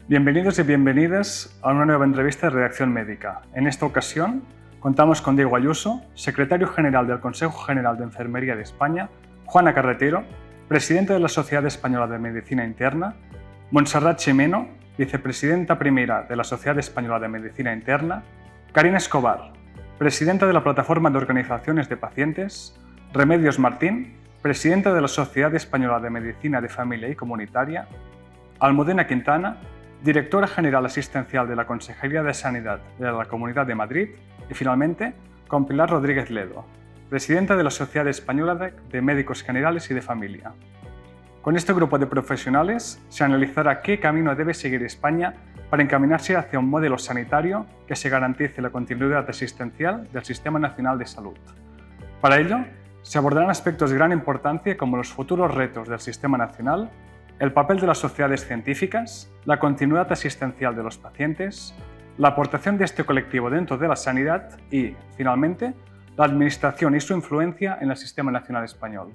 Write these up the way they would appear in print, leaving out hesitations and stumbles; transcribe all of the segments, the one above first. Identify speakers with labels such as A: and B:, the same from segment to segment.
A: Bienvenidos y bienvenidas a una nueva entrevista de Redacción Médica. En esta ocasión contamos con Diego Ayuso, secretario general del Consejo General de Enfermería de España, Juana Carretero, presidenta de la Sociedad Española de Medicina Interna, Montserrat Ximeno, vicepresidenta primera de la Sociedad Española de Medicina Interna, Karina Escobar, presidenta de la Plataforma de Organizaciones de Pacientes, Remedios Martín, presidenta de la Sociedad Española de Medicina de Familia y Comunitaria, Almudena Quintana, directora general asistencial de la Consejería de Sanidad de la Comunidad de Madrid y, finalmente, con Pilar Rodríguez Ledo, presidenta de la Sociedad Española de Médicos Generales y de Familia. Con este grupo de profesionales se analizará qué camino debe seguir España para encaminarse hacia un modelo sanitario que se garantice la continuidad asistencial del Sistema Nacional de Salud. Para ello, se abordarán aspectos de gran importancia como los futuros retos del Sistema Nacional, el papel de las sociedades científicas, la continuidad asistencial de los pacientes, la aportación de este colectivo dentro de la sanidad y, finalmente, la administración y su influencia en el Sistema Nacional Español.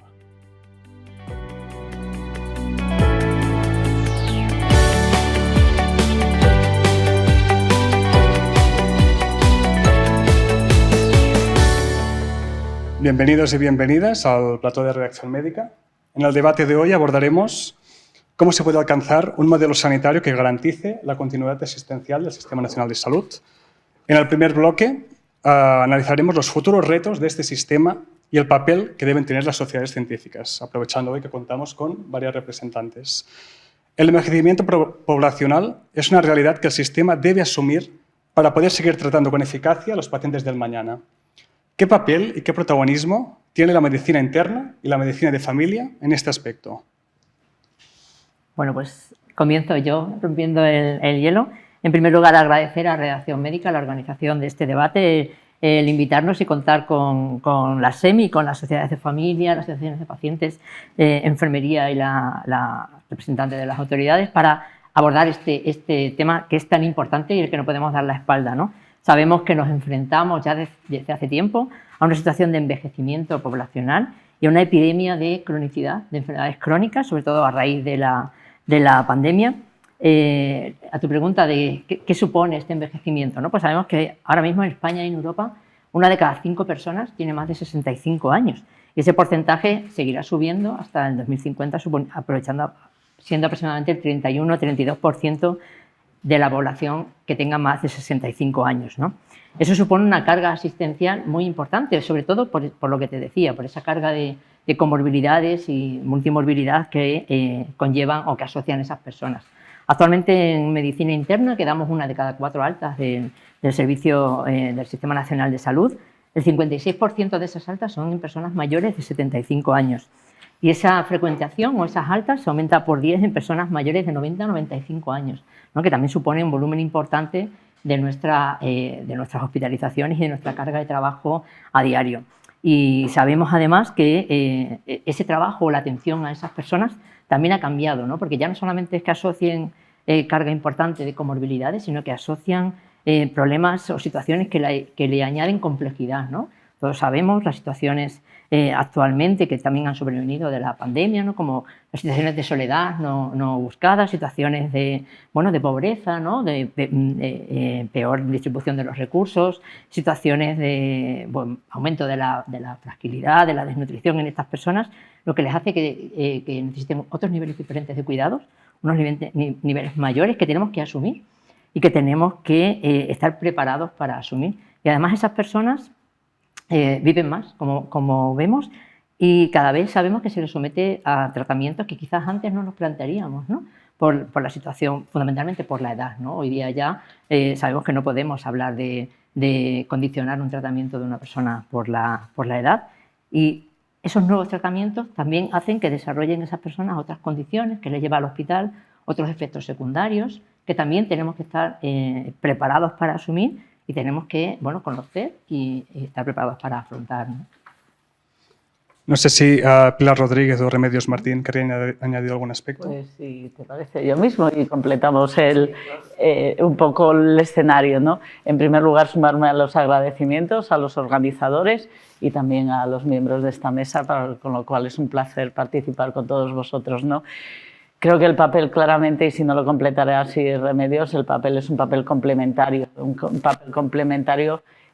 A: Bienvenidos y bienvenidas al plató de Redacción Médica. En el debate de hoy abordaremos cómo se puede alcanzar un modelo sanitario que garantice la continuidad asistencial del Sistema Nacional de Salud. En el primer bloque analizaremos los futuros retos de este sistema y el papel que deben tener las sociedades científicas, aprovechando hoy que contamos con varias representantes. El envejecimiento poblacional es una realidad que el sistema debe asumir para poder seguir tratando con eficacia a los pacientes del mañana. ¿Qué papel y qué protagonismo tiene la medicina interna y la medicina de familia en este aspecto?
B: Bueno, pues comienzo yo rompiendo el hielo. En primer lugar, agradecer a Redacción Médica la organización de este debate, el invitarnos y contar con la SEMI, con las sociedades de familia, las asociaciones de pacientes, enfermería y la representante de las autoridades para abordar este tema que es tan importante y el que no podemos dar la espalda, ¿no? Sabemos que nos enfrentamos ya desde hace tiempo a una situación de envejecimiento poblacional y a una epidemia de cronicidad, de enfermedades crónicas, sobre todo a raíz de la pandemia. A tu pregunta de qué supone este envejecimiento, ¿no? Pues sabemos que ahora mismo en España y en Europa 1 de cada 5 personas tiene más de 65 años y ese porcentaje seguirá subiendo hasta el 2050, siendo aproximadamente el 31-32% de la población que tenga más de 65 años, ¿no? Eso supone una carga asistencial muy importante, sobre todo por lo que te decía, por esa carga de comorbilidades y multimorbilidad que conllevan o que asocian esas personas. Actualmente en medicina interna, que damos 1 de cada 4 altas del servicio del Sistema Nacional de Salud, el 56% de esas altas son en personas mayores de 75 años. Y esa frecuentación o esas altas se aumenta por 10 en personas mayores de 90 a 95 años, ¿no? Que también supone un volumen importante de nuestras hospitalizaciones y de nuestra carga de trabajo a diario. Y sabemos además que ese trabajo o la atención a esas personas también ha cambiado, ¿no? Porque ya no solamente es que asocien carga importante de comorbilidades, sino que asocian problemas o situaciones que le añaden complejidad, ¿no? Todos sabemos las situaciones actualmente que también han sobrevenido de la pandemia, ¿no? Como las situaciones de soledad no buscadas, situaciones de pobreza, ¿no? de peor distribución de los recursos, situaciones de aumento de la fragilidad, de la desnutrición en estas personas, lo que les hace que necesiten otros niveles diferentes de cuidados, unos niveles mayores que tenemos que asumir y que tenemos que estar preparados para asumir. Y además esas personas viven más, como vemos, y cada vez sabemos que se les somete a tratamientos que quizás antes no nos plantearíamos, ¿no? Por la situación, fundamentalmente por la edad, ¿no? Hoy día ya sabemos que no podemos hablar de condicionar un tratamiento de una persona por la edad, y esos nuevos tratamientos también hacen que desarrollen esas personas otras condiciones que les llevan al hospital, otros efectos secundarios que también tenemos que estar preparados para asumir y tenemos que conocer y estar preparados para afrontar, ¿no?
A: No sé si Pilar Rodríguez o Remedios Martín querían añadir algún aspecto.
C: Pues sí, te parece yo mismo y completamos un poco el escenario, ¿no? En primer lugar, sumarme a los agradecimientos a los organizadores y también a los miembros de esta mesa, con lo cual es un placer participar con todos vosotros, ¿no? Creo que el papel claramente, y si no lo completaré así Remedios, el papel es un papel complementario,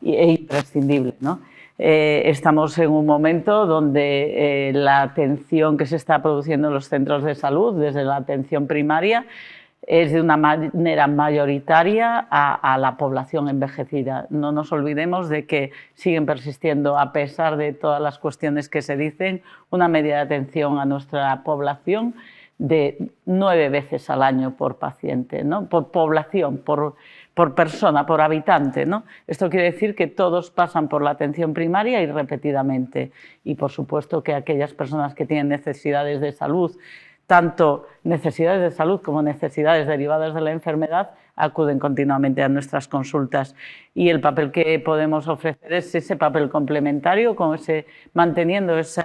C: e imprescindible, ¿no? Estamos en un momento donde la atención que se está produciendo en los centros de salud, desde la atención primaria, es de una manera mayoritaria a la población envejecida. No nos olvidemos de que siguen persistiendo, a pesar de todas las cuestiones que se dicen, una media de atención a nuestra población de 9 veces al año por paciente, ¿no? Por población, por persona, por habitante, ¿no? Esto quiere decir que todos pasan por la atención primaria y repetidamente. Y por supuesto que aquellas personas que tienen necesidades de salud, tanto necesidades de salud como necesidades derivadas de la enfermedad, acuden continuamente a nuestras consultas. Y el papel que podemos ofrecer es ese papel complementario, manteniendo ese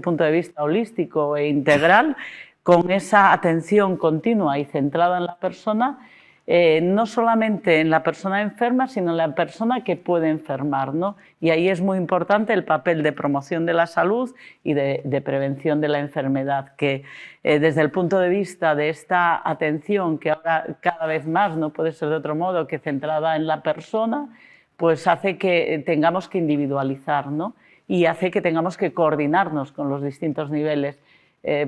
C: punto de vista holístico e integral, con esa atención continua y centrada en la persona, no solamente en la persona enferma, sino en la persona que puede enfermar, ¿no? Y ahí es muy importante el papel de promoción de la salud y de prevención de la enfermedad, que desde el punto de vista de esta atención, que ahora cada vez más no puede ser de otro modo que centrada en la persona, pues hace que tengamos que individualizar, ¿no? Y hace que tengamos que coordinarnos con los distintos niveles.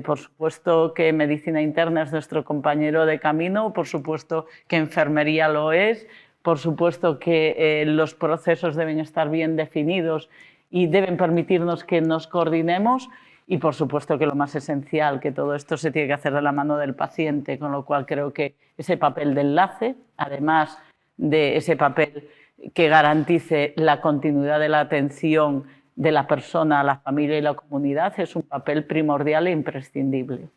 C: Por supuesto que medicina interna es nuestro compañero de camino, por supuesto que enfermería lo es, por supuesto que los procesos deben estar bien definidos y deben permitirnos que nos coordinemos, y por supuesto que lo más esencial, que todo esto se tiene que hacer de la mano del paciente, con lo cual creo que ese papel de enlace, además de ese papel que garantice la continuidad de la atención de la persona, la familia y la comunidad, es un papel primordial e imprescindible.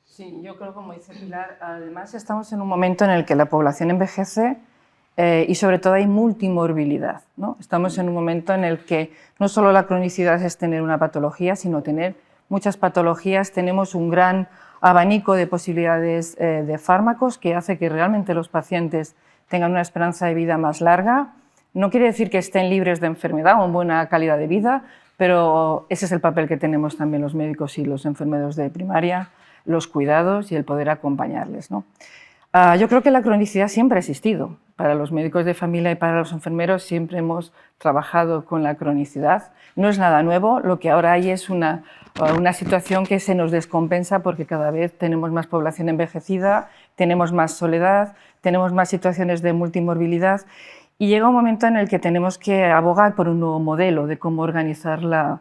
D: Sí, yo creo, como dice Pilar, además estamos en un momento en el que la población envejece y sobre todo hay multimorbilidad, ¿no? Estamos en un momento en el que no solo la cronicidad es tener una patología, sino tener muchas patologías. Tenemos un gran abanico de posibilidades de fármacos que hace que realmente los pacientes tengan una esperanza de vida más larga. No quiere decir que estén libres de enfermedad o en buena calidad de vida, pero ese es el papel que tenemos también los médicos y los enfermeros de primaria, los cuidados y el poder acompañarles, ¿no? Yo creo que la cronicidad siempre ha existido. Para los médicos de familia y para los enfermeros siempre hemos trabajado con la cronicidad. No es nada nuevo, lo que ahora hay es una situación que se nos descompensa porque cada vez tenemos más población envejecida, tenemos más soledad, tenemos más situaciones de multimorbilidad. Y llega un momento en el que tenemos que abogar por un nuevo modelo de cómo organizar la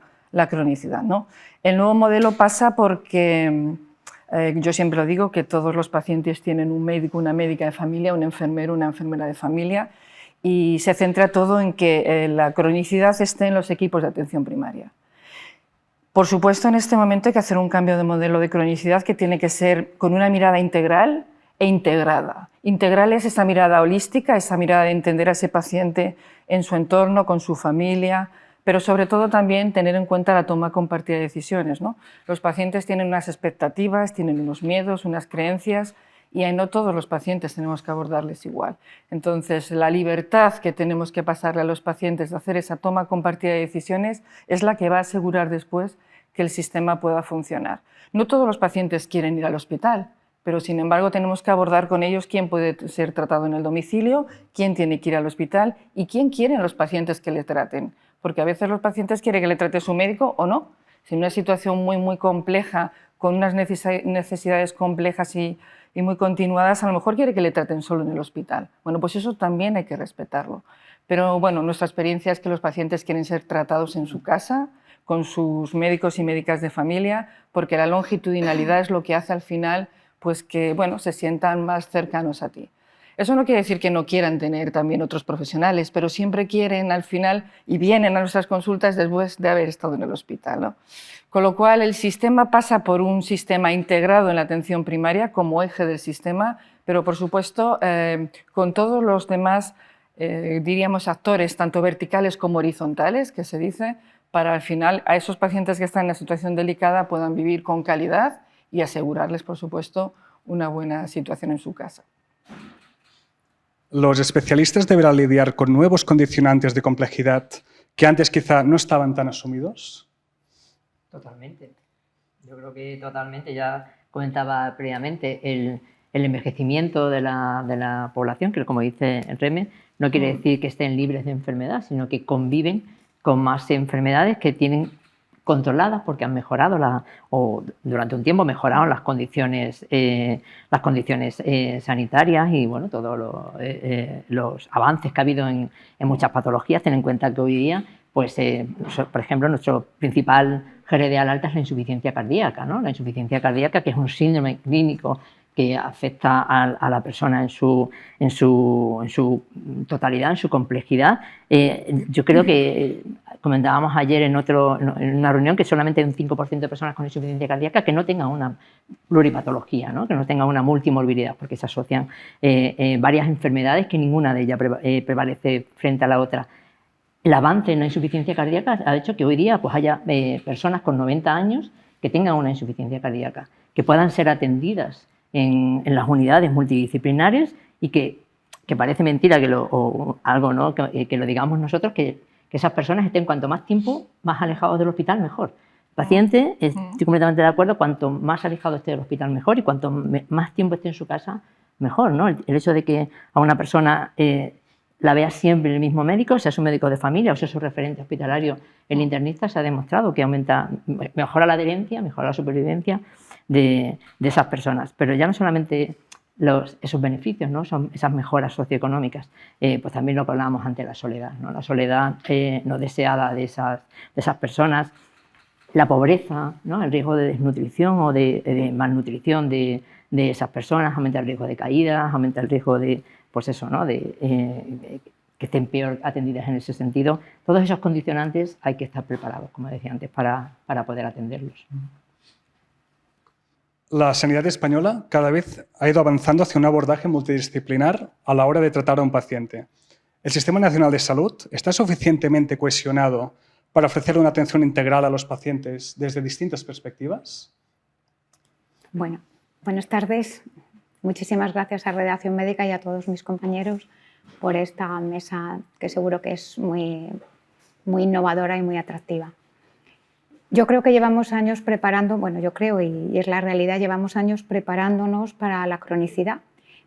D: cronicidad, ¿no? El nuevo modelo pasa porque, yo siempre lo digo, que todos los pacientes tienen un médico, una médica de familia, un enfermero, una enfermera de familia, y se centra todo en que la cronicidad esté en los equipos de atención primaria. Por supuesto, en este momento hay que hacer un cambio de modelo de cronicidad que tiene que ser con una mirada integral e integrada. Integral es esa mirada holística, esa mirada de entender a ese paciente en su entorno, con su familia, pero sobre todo también tener en cuenta la toma compartida de decisiones, ¿no? Los pacientes tienen unas expectativas, tienen unos miedos, unas creencias, y no todos los pacientes tenemos que abordarles igual. Entonces, la libertad que tenemos que pasarle a los pacientes de hacer esa toma compartida de decisiones es la que va a asegurar después que el sistema pueda funcionar. No todos los pacientes quieren ir al hospital, pero sin embargo tenemos que abordar con ellos quién puede ser tratado en el domicilio, quién tiene que ir al hospital y quién quieren los pacientes que le traten. Porque a veces los pacientes quieren que le trate su médico o no. Si en una situación muy compleja, con unas necesidades complejas y muy continuadas, a lo mejor quiere que le traten solo en el hospital. Bueno, pues eso también hay que respetarlo. Pero bueno, nuestra experiencia es que los pacientes quieren ser tratados en su casa, con sus médicos y médicas de familia, porque la longitudinalidad es lo que hace al final pues que bueno, se sientan más cercanos a ti. Eso no quiere decir que no quieran tener también otros profesionales, pero siempre quieren al final y vienen a nuestras consultas después de haber estado en el hospital, ¿no? Con lo cual el sistema pasa por un sistema integrado en la atención primaria como eje del sistema, pero por supuesto con todos los demás, diríamos, actores, tanto verticales como horizontales, que se dice, para al final a esos pacientes que están en una situación delicada puedan vivir con calidad y asegurarles, por supuesto, una buena situación en su casa.
A: Los especialistas deberán lidiar con nuevos condicionantes de complejidad que antes quizá no estaban tan asumidos.
B: Totalmente. Yo creo que totalmente, ya comentaba previamente, el envejecimiento de la población, que como dice Reme, no quiere decir que estén libres de enfermedad, sino que conviven con más enfermedades que tienen controladas porque han mejorado o durante un tiempo mejoraron las condiciones sanitarias y bueno, todos los avances que ha habido en muchas patologías. Ten en cuenta que hoy día, pues, por ejemplo, nuestro principal geredial alta es la insuficiencia cardíaca, ¿no? La insuficiencia cardíaca, que es un síndrome clínico que afecta a la persona en su totalidad, en su complejidad. Yo creo que comentábamos ayer en una reunión que solamente hay un 5% de personas con insuficiencia cardíaca que no tengan una pluripatología, ¿no? Que no tengan una multimorbilidad, porque se asocian varias enfermedades que ninguna de ellas prevalece frente a la otra. El avance en la insuficiencia cardíaca ha hecho que hoy día pues, haya personas con 90 años que tengan una insuficiencia cardíaca, que puedan ser atendidas en las unidades multidisciplinarias y que parece mentira algo, ¿no? que lo digamos nosotros, que esas personas estén cuanto más tiempo más alejados del hospital, mejor. El paciente, estoy completamente de acuerdo, cuanto más alejado esté del hospital, mejor, y cuanto más tiempo esté en su casa, mejor, ¿no? El hecho de que a una persona la vea siempre el mismo médico, sea su médico de familia o sea su referente hospitalario, el internista, se ha demostrado que mejora la adherencia, mejora la supervivencia de esas personas. Pero ya no solamente esos beneficios, ¿no? Son esas mejoras socioeconómicas, pues también lo que hablábamos ante la soledad, ¿no? La soledad no deseada de esas personas, la pobreza, ¿no? El riesgo de desnutrición o de malnutrición de esas personas, aumenta el riesgo de caídas, aumenta el riesgo de, pues eso, ¿no? Que estén peor atendidas en ese sentido. Todos esos condicionantes hay que estar preparados, como decía antes, para poder atenderlos.
A: La sanidad española cada vez ha ido avanzando hacia un abordaje multidisciplinar a la hora de tratar a un paciente. ¿El Sistema Nacional de Salud está suficientemente cohesionado para ofrecer una atención integral a los pacientes desde distintas perspectivas?
E: Bueno, buenas tardes. Muchísimas gracias a Redacción Médica y a todos mis compañeros por esta mesa que seguro que es muy, muy innovadora y muy atractiva. Yo creo que llevamos años preparando, bueno, yo creo y es la realidad, llevamos años preparándonos para la cronicidad,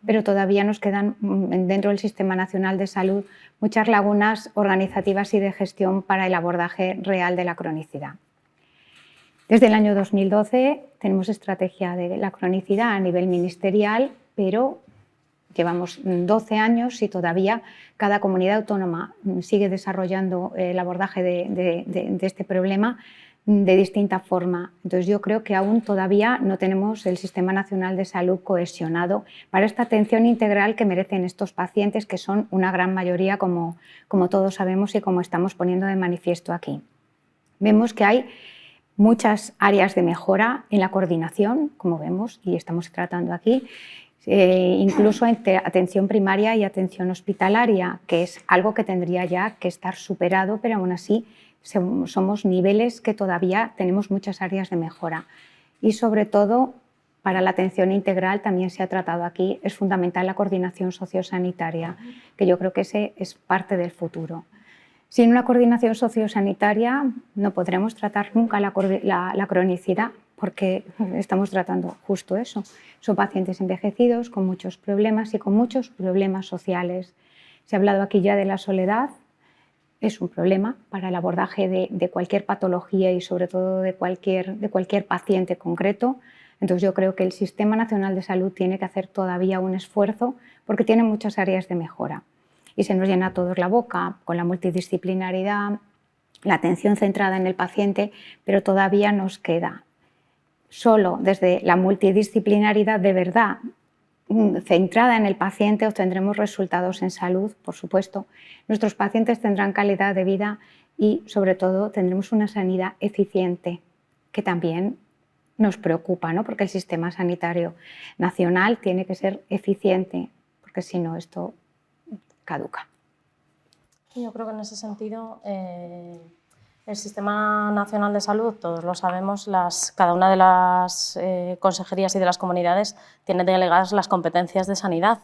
E: pero todavía nos quedan dentro del Sistema Nacional de Salud muchas lagunas organizativas y de gestión para el abordaje real de la cronicidad. Desde el año 2012 tenemos estrategia de la cronicidad a nivel ministerial, pero llevamos 12 años y todavía cada comunidad autónoma sigue desarrollando el abordaje de este problema de distinta forma. Entonces yo creo que aún todavía no tenemos el Sistema Nacional de Salud cohesionado para esta atención integral que merecen estos pacientes, que son una gran mayoría, como todos sabemos y como estamos poniendo de manifiesto aquí. Vemos que hay muchas áreas de mejora en la coordinación, como vemos y estamos tratando aquí, incluso entre atención primaria y atención hospitalaria, que es algo que tendría ya que estar superado, pero aún así somos niveles que todavía tenemos muchas áreas de mejora. Y sobre todo, para la atención integral, también se ha tratado aquí, es fundamental la coordinación sociosanitaria, que yo creo que ese es parte del futuro. Sin una coordinación sociosanitaria no podremos tratar nunca la cronicidad, porque estamos tratando justo eso. Son pacientes envejecidos con muchos problemas y con muchos problemas sociales. Se ha hablado aquí ya de la soledad. Es un problema para el abordaje de cualquier patología y sobre todo de cualquier paciente concreto. Entonces yo creo que el Sistema Nacional de Salud tiene que hacer todavía un esfuerzo porque tiene muchas áreas de mejora. Y se nos llena a todos la boca con la multidisciplinaridad, la atención centrada en el paciente, pero todavía nos queda. Solo desde la multidisciplinaridad de verdad, centrada en el paciente, obtendremos resultados en salud, por supuesto. Nuestros pacientes tendrán calidad de vida y, sobre todo, tendremos una sanidad eficiente, que también nos preocupa, ¿no? Porque el sistema sanitario nacional tiene que ser eficiente, porque si no, esto caduca.
F: Yo creo que en ese sentido el Sistema Nacional de Salud, todos lo sabemos, cada una de las consejerías y de las comunidades tiene delegadas las competencias de sanidad.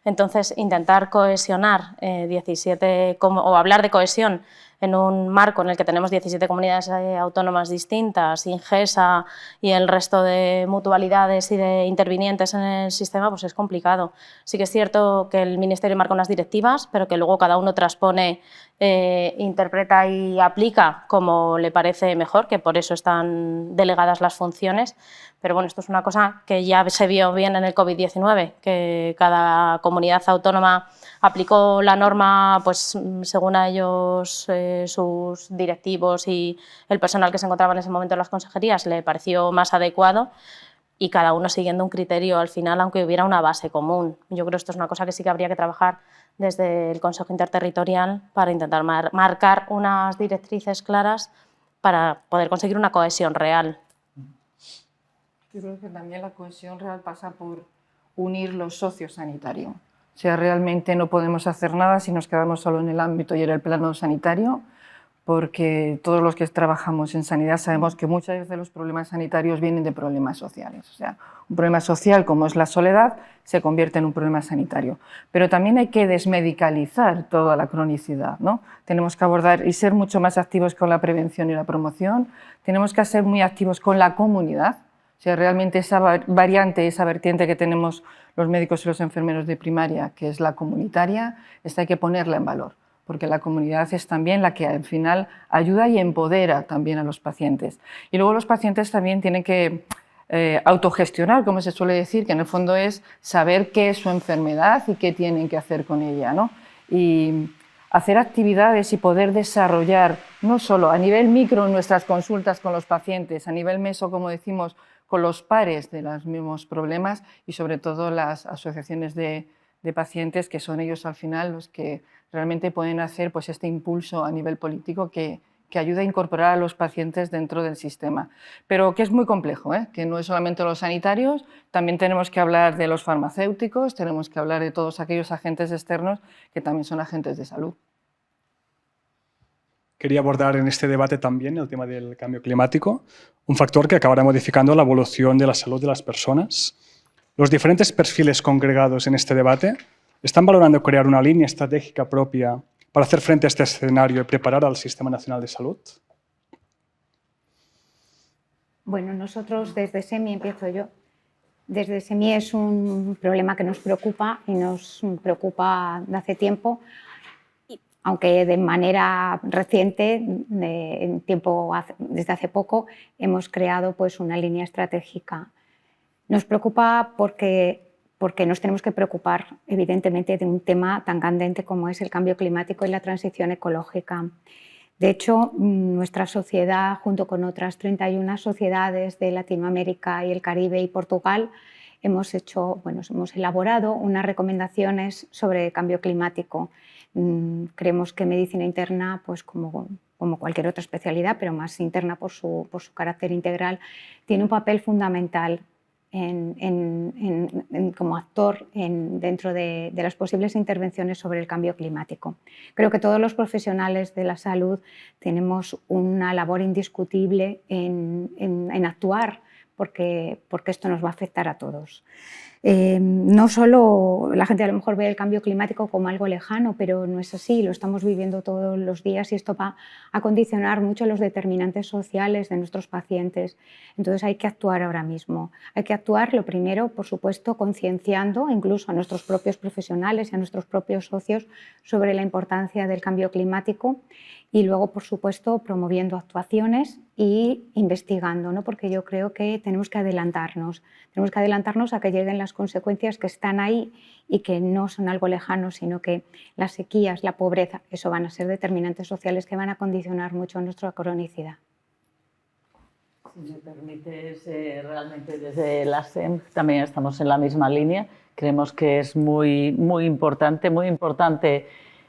F: Entonces, intentar cohesionar 17, o hablar de cohesión en un marco en el que tenemos 17 comunidades autónomas distintas, Ingesa y el resto de mutualidades y de intervinientes en el sistema, pues es complicado. Sí que es cierto que el Ministerio marca unas directivas, pero que luego cada uno transpone, interpreta y aplica como le parece mejor, que por eso están delegadas las funciones. Pero bueno, esto es una cosa que ya se vio bien en el COVID-19, que cada comunidad autónoma aplicó la norma pues, según a ellos, sus directivos y el personal que se encontraba en ese momento en las consejerías le pareció más adecuado, y cada uno siguiendo un criterio al final, aunque hubiera una base común. Yo creo que esto es una cosa que sí que habría que trabajar desde el Consejo Interterritorial para intentar marcar unas directrices claras para poder conseguir una cohesión real.
D: Yo creo que también la cohesión real pasa por unir los socios sanitarios. O sea, realmente no podemos hacer nada si nos quedamos solo en el ámbito y en el plano sanitario, porque todos los que trabajamos en sanidad sabemos que muchas veces los problemas sanitarios vienen de problemas sociales. O sea, un problema social como es la soledad se convierte en un problema sanitario. Pero también hay que desmedicalizar toda la cronicidad, ¿no? Tenemos que abordar y ser mucho más activos con la prevención y la promoción. Tenemos que ser muy activos con la comunidad. O sea, realmente esa variante, esa vertiente que tenemos los médicos y los enfermeros de primaria, que es la comunitaria, esta hay que ponerla en valor, porque la comunidad es también la que al final ayuda y empodera también a los pacientes. Y luego los pacientes también tienen que autogestionar, como se suele decir, que en el fondo es saber qué es su enfermedad y qué tienen que hacer con ella, ¿no? Y hacer actividades y poder desarrollar, no solo a nivel micro en nuestras consultas con los pacientes, a nivel meso, como decimos, con los pares de los mismos problemas y sobre todo las asociaciones de pacientes, que son ellos al final los que realmente pueden hacer pues, este impulso a nivel político que ayuda a incorporar a los pacientes dentro del sistema. Pero que es muy complejo, que no es solamente los sanitarios, también tenemos que hablar de los farmacéuticos, tenemos que hablar de todos aquellos agentes externos que también son agentes de salud.
A: Quería abordar en este debate también el tema del cambio climático, un factor que acabará modificando la evolución de la salud de las personas. Los diferentes perfiles congregados en este debate están valorando crear una línea estratégica propia para hacer frente a este escenario y preparar al Sistema Nacional de Salud.
E: Bueno, nosotros desde SEMI, empiezo yo, desde SEMI es un problema que nos preocupa y nos preocupa de hace tiempo, aunque de manera reciente, desde hace poco, hemos creado pues, una línea estratégica. Nos preocupa porque nos tenemos que preocupar, evidentemente, de un tema tan candente como es el cambio climático y la transición ecológica. De hecho, nuestra sociedad, junto con otras 31 sociedades de Latinoamérica y el Caribe y Portugal, hemos elaborado unas recomendaciones sobre cambio climático. Creemos que medicina interna, pues como cualquier otra especialidad, pero más interna por su carácter integral, tiene un papel fundamental como actor dentro de las posibles intervenciones sobre el cambio climático. Creo que todos los profesionales de la salud tenemos una labor indiscutible en actuar porque esto nos va a afectar a todos. No solo la gente a lo mejor ve el cambio climático como algo lejano, pero no es así, lo estamos viviendo todos los días y esto va a condicionar mucho los determinantes sociales de nuestros pacientes. Entonces hay que actuar ahora mismo. Hay que actuar, lo primero, por supuesto, concienciando incluso a nuestros propios profesionales y a nuestros propios socios sobre la importancia del cambio climático y luego, por supuesto, promoviendo actuaciones y investigando, ¿no? Porque yo creo que tenemos que adelantarnos a que lleguen las consecuencias que están ahí y que no son algo lejano, sino que las sequías, la pobreza, eso van a ser determinantes sociales que van a condicionar mucho nuestra cronicidad.
C: Si me permites, realmente desde la SEM también estamos en la misma línea. Creemos que es muy importante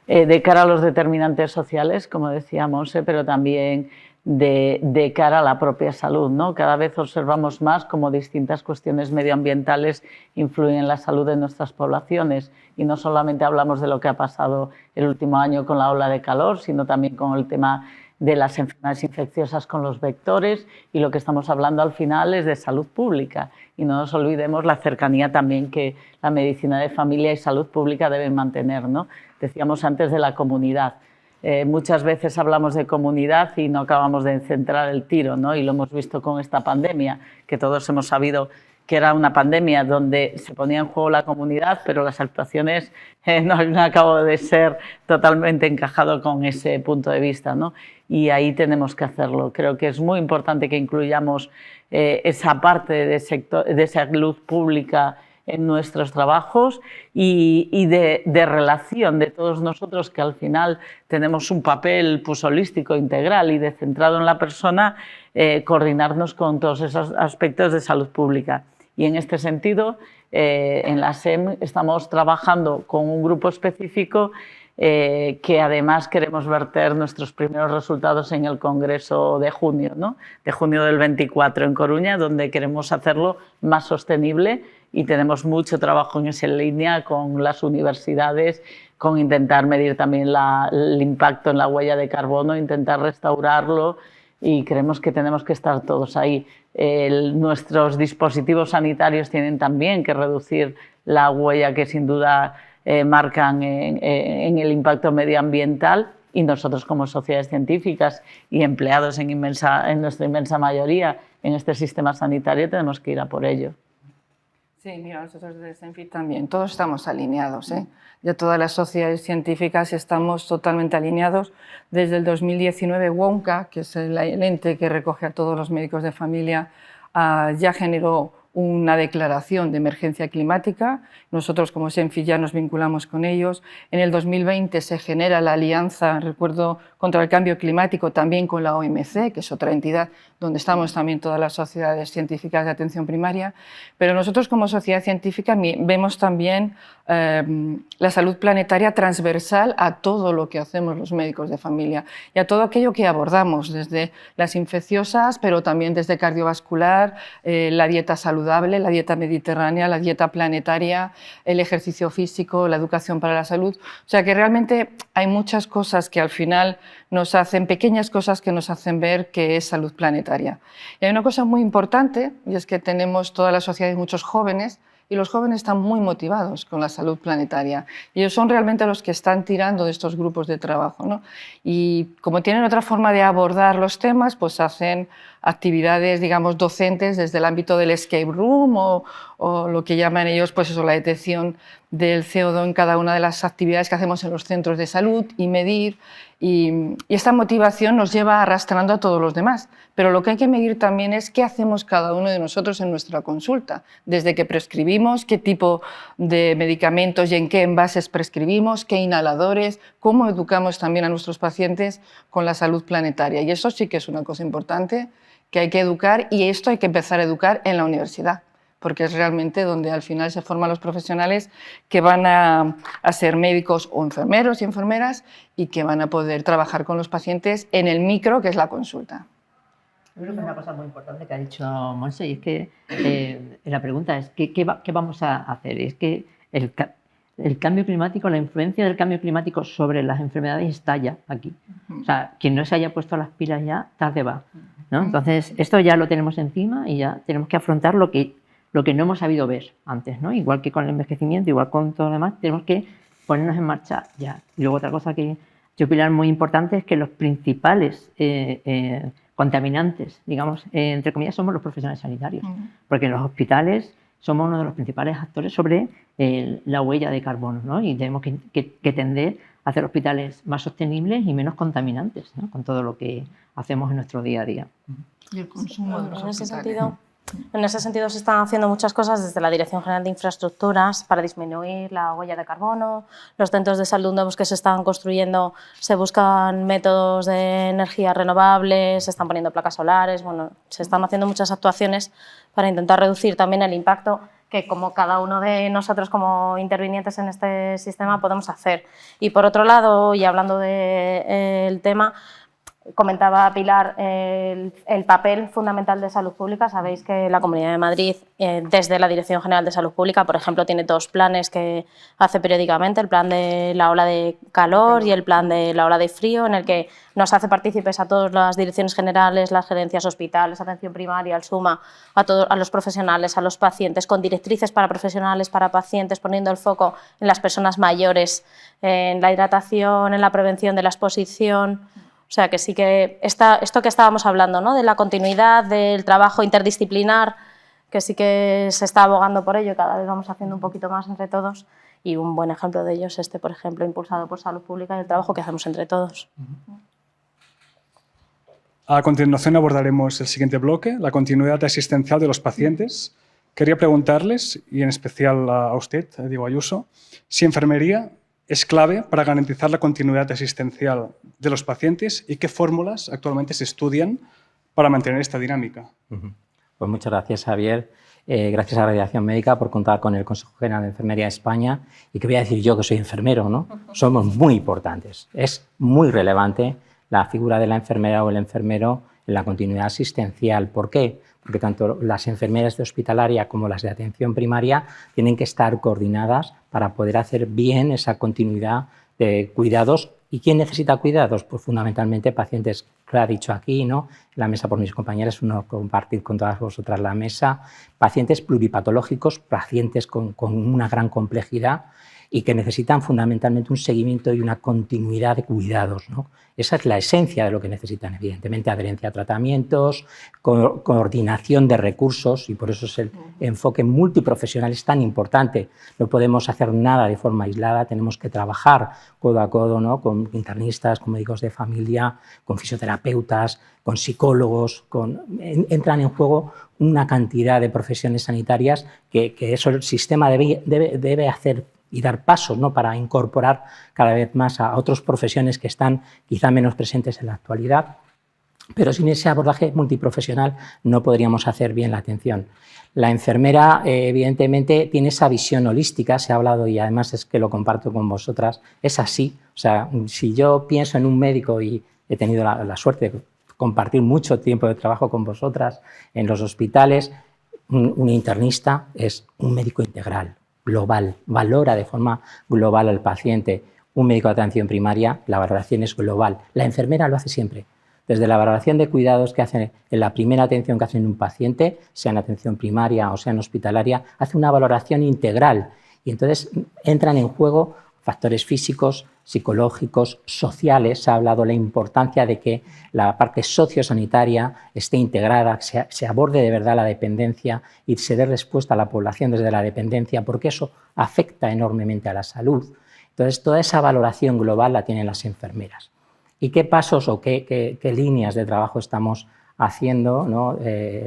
C: de cara a los determinantes sociales, como decía Monse, pero también de cara a la propia salud, ¿no? Cada vez observamos más cómo distintas cuestiones medioambientales influyen en la salud de nuestras poblaciones y no solamente hablamos de lo que ha pasado el último año con la ola de calor, sino también con el tema de las enfermedades infecciosas con los vectores y lo que estamos hablando al final es de salud pública y no nos olvidemos la cercanía también que la medicina de familia y salud pública deben mantener, ¿no? Decíamos antes de la comunidad. Muchas veces hablamos de comunidad y no acabamos de centrar el tiro, ¿no? Y lo hemos visto con esta pandemia, que todos hemos sabido que era una pandemia donde se ponía en juego la comunidad, pero las actuaciones no han acabado de ser totalmente encajado con ese punto de vista, ¿no? Y ahí tenemos que hacerlo. Creo que es muy importante que incluyamos esa parte de salud pública en nuestros trabajos y de relación de todos nosotros, que al final tenemos un papel pues, holístico, integral y de centrado en la persona, coordinarnos con todos esos aspectos de salud pública. Y en este sentido, en la SEM estamos trabajando con un grupo específico que además queremos verter nuestros primeros resultados en el Congreso de junio, ¿no? De junio del 24 en Coruña, donde queremos hacerlo más sostenible y tenemos mucho trabajo en esa línea con las universidades, con intentar medir también el impacto en la huella de carbono, intentar restaurarlo, y creemos que tenemos que estar todos ahí. Nuestros dispositivos sanitarios tienen también que reducir la huella que sin duda marcan en el impacto medioambiental, y nosotros como sociedades científicas y empleados en nuestra inmensa mayoría en este sistema sanitario tenemos que ir a por ello.
D: Sí, mira, nosotros desde Senfit también, todos estamos alineados, ¿eh? Ya todas las sociedades científicas estamos totalmente alineados. Desde el 2019, WONCA, que es el ente que recoge a todos los médicos de familia, ya generó una declaración de emergencia climática. Nosotros como Senfit ya nos vinculamos con ellos. En el 2020 se genera la Alianza, recuerdo, contra el Cambio Climático, también con la OMC, que es otra entidad donde estamos también todas las sociedades científicas de atención primaria. Pero nosotros como sociedad científica vemos también la salud planetaria transversal a todo lo que hacemos los médicos de familia y a todo aquello que abordamos, desde las infecciosas, pero también desde cardiovascular, la dieta saludable, la dieta mediterránea, la dieta planetaria, el ejercicio físico, la educación para la salud. O sea que realmente hay muchas cosas que al final nos hacen, pequeñas cosas que nos hacen ver que es salud planetaria. Y hay una cosa muy importante, y es que tenemos toda la sociedad y muchos jóvenes, y los jóvenes están muy motivados con la salud planetaria. Y ellos son realmente los que están tirando de estos grupos de trabajo, ¿no? Y como tienen otra forma de abordar los temas, pues hacen actividades, digamos, docentes desde el ámbito del escape room o lo que llaman ellos, pues eso, la detección del CO2 en cada una de las actividades que hacemos en los centros de salud y medir. Y esta motivación nos lleva arrastrando a todos los demás. Pero lo que hay que medir también es qué hacemos cada uno de nosotros en nuestra consulta. Desde que prescribimos, qué tipo de medicamentos y en qué envases prescribimos, qué inhaladores, cómo educamos también a nuestros pacientes con la salud planetaria. Y eso sí que es una cosa importante que hay que educar, y esto hay que empezar a educar en la universidad, porque es realmente donde al final se forman los profesionales que van a ser médicos o enfermeros y enfermeras y que van a poder trabajar con los pacientes en el micro, que es la consulta.
B: Yo creo que es una cosa muy importante que ha dicho Montse, y es que la pregunta es ¿qué vamos a hacer? Y es que el cambio climático, la influencia del cambio climático sobre las enfermedades está ya aquí. O sea, quien no se haya puesto las pilas ya, tarde va, ¿no? Entonces, esto ya lo tenemos encima y ya tenemos que afrontar lo que no hemos sabido ver antes, ¿no? Igual que con el envejecimiento, igual con todo lo demás, tenemos que ponernos en marcha ya. Y luego otra cosa que yo pilar muy importante es que los principales contaminantes, digamos, entre comillas, somos los profesionales sanitarios, porque en los hospitales somos uno de los principales actores sobre la huella de carbono, ¿no? Y tenemos que tender a hacer hospitales más sostenibles y menos contaminantes, ¿no? Con todo lo que hacemos en nuestro día a día.
D: Y el consumo de los hospitales.
F: En ese sentido se están haciendo muchas cosas desde la Dirección General de Infraestructuras para disminuir la huella de carbono. Los centros de salud nuevos que se están construyendo se buscan métodos de energía renovables, se están poniendo placas solares, bueno, se están haciendo muchas actuaciones para intentar reducir también el impacto que como cada uno de nosotros como intervinientes en este sistema podemos hacer. Y por otro lado, y hablando del tema, Comentaba Pilar el papel fundamental de salud pública. Sabéis que la Comunidad de Madrid, desde la Dirección General de Salud Pública, por ejemplo, tiene 2 planes que hace periódicamente, el plan de la ola de calor y el plan de la ola de frío, en el que nos hace partícipes a todas las direcciones generales, las gerencias hospitales, atención primaria, al SUMA, a los profesionales, a los pacientes, con directrices para profesionales, para pacientes, poniendo el foco en las personas mayores, en la hidratación, en la prevención de la exposición. O sea, que sí que esto que estábamos hablando, ¿no?, de la continuidad, del trabajo interdisciplinar, que sí que se está abogando por ello, cada vez vamos haciendo un poquito más entre todos, y un buen ejemplo de ello es por ejemplo, impulsado por Salud Pública y el trabajo que hacemos entre todos.
A: A continuación abordaremos el siguiente bloque, la continuidad asistencial de los pacientes. Quería preguntarles, y en especial a usted, Diego Ayuso, si enfermería es clave para garantizar la continuidad asistencial de los pacientes y qué fórmulas actualmente se estudian para mantener esta dinámica.
G: Pues muchas gracias, Javier. Gracias a Radiación Médica por contar con el Consejo General de Enfermería de España. Y qué voy a decir yo, que soy enfermero, ¿no? Somos muy importantes. Es muy relevante la figura de la enfermera o el enfermero en la continuidad asistencial. ¿Por qué? Porque tanto las enfermeras de hospitalaria como las de atención primaria tienen que estar coordinadas para poder hacer bien esa continuidad de cuidados. ¿Y quién necesita cuidados? Pues fundamentalmente pacientes, lo ha dicho aquí, ¿no?, en la mesa por mis compañeras, uno compartir con todas vosotras la mesa, pacientes pluripatológicos, pacientes con una gran complejidad y que necesitan fundamentalmente un seguimiento y una continuidad de cuidados, ¿no? Esa es la esencia de lo que necesitan, evidentemente, adherencia a tratamientos, coordinación de recursos, y por eso es el enfoque multiprofesional es tan importante. No podemos hacer nada de forma aislada, tenemos que trabajar codo a codo, ¿no?, con internistas, con médicos de familia, con fisioterapeutas, con psicólogos, entran en juego una cantidad de profesiones sanitarias que eso el sistema debe hacer y dar pasos, ¿no?, para incorporar cada vez más a otras profesiones que están quizá menos presentes en la actualidad. Pero sin ese abordaje multiprofesional no podríamos hacer bien la atención. La enfermera, evidentemente, tiene esa visión holística, se ha hablado y además es que lo comparto con vosotras, es así. O sea, si yo pienso en un médico y he tenido la suerte de compartir mucho tiempo de trabajo con vosotras en los hospitales, un internista es un médico integral, global, valora de forma global al paciente. Un médico de atención primaria, la valoración es global. La enfermera lo hace siempre. Desde la valoración de cuidados que hace en la primera atención que hace en un paciente, sea en atención primaria o sea en hospitalaria, hace una valoración integral y entonces entran en juego factores físicos, psicológicos, sociales. Se ha hablado de la importancia de que la parte sociosanitaria esté integrada, se aborde de verdad la dependencia y se dé respuesta a la población desde la dependencia, porque eso afecta enormemente a la salud. Entonces, toda esa valoración global la tienen las enfermeras. ¿Y qué pasos o qué líneas de trabajo estamos haciendo, ¿no?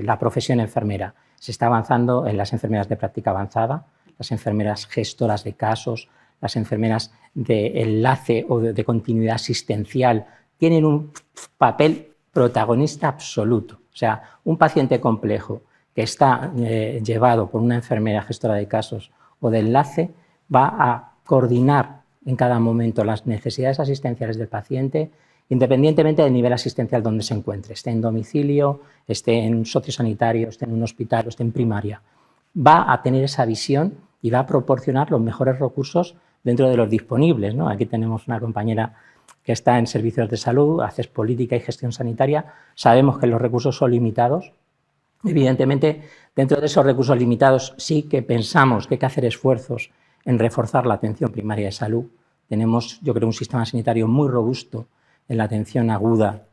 G: La profesión enfermera? Se está avanzando en las enfermeras de práctica avanzada, las enfermeras gestoras de casos, las enfermeras de enlace o de continuidad asistencial tienen un papel protagonista absoluto. O sea, un paciente complejo que está llevado por una enfermera gestora de casos o de enlace va a coordinar en cada momento las necesidades asistenciales del paciente, independientemente del nivel asistencial donde se encuentre, esté en domicilio, esté en un sociosanitario, esté en un hospital o esté en primaria. Va a tener esa visión y va a proporcionar los mejores recursos dentro de los disponibles, ¿no? Aquí tenemos una compañera que está en servicios de salud, hace política y gestión sanitaria. Sabemos que los recursos son limitados. Evidentemente, dentro de esos recursos limitados sí que pensamos que hay que hacer esfuerzos en reforzar la atención primaria de salud. Tenemos, yo creo, un sistema sanitario muy robusto en la atención aguda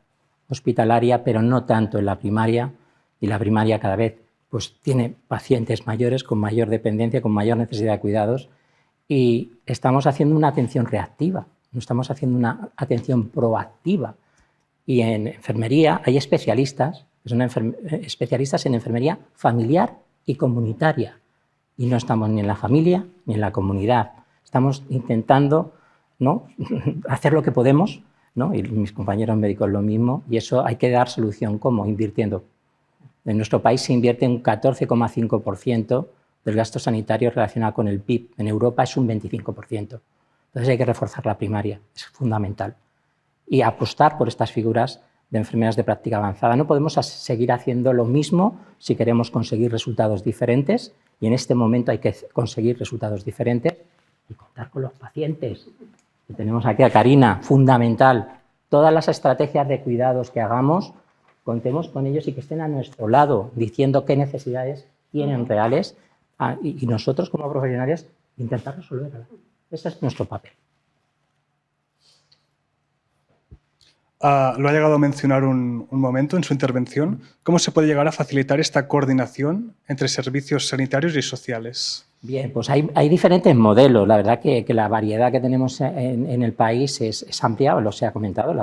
G: hospitalaria, pero no tanto en la primaria, y la primaria cada vez pues, tiene pacientes mayores con mayor dependencia, con mayor necesidad de cuidados, y estamos haciendo una atención reactiva, no estamos haciendo una atención proactiva. Y en enfermería hay especialistas, especialistas en enfermería familiar y comunitaria, y no estamos ni en la familia ni en la comunidad. Estamos intentando, ¿no?, hacer lo que podemos, ¿no?, y mis compañeros médicos lo mismo, y eso hay que dar solución. ¿Cómo? Invirtiendo. En nuestro país se invierte un 14,5% del gasto sanitario relacionado con el PIB. En Europa es un 25%. Entonces hay que reforzar la primaria, es fundamental. Y apostar por estas figuras de enfermeras de práctica avanzada. No podemos seguir haciendo lo mismo si queremos conseguir resultados diferentes, y en este momento hay que conseguir resultados diferentes y contar con los pacientes. Y tenemos aquí a Karina, fundamental. Todas las estrategias de cuidados que hagamos, contemos con ellos y que estén a nuestro lado, diciendo qué necesidades tienen reales, y nosotros como profesionales intentar resolverlas. Ese es nuestro papel.
A: Lo ha llegado a mencionar un momento en su intervención. ¿Cómo se puede llegar a facilitar esta coordinación entre servicios sanitarios y sociales?
G: Bien, pues hay diferentes modelos. La verdad que la variedad que tenemos en el país es amplia, lo se ha comentado, la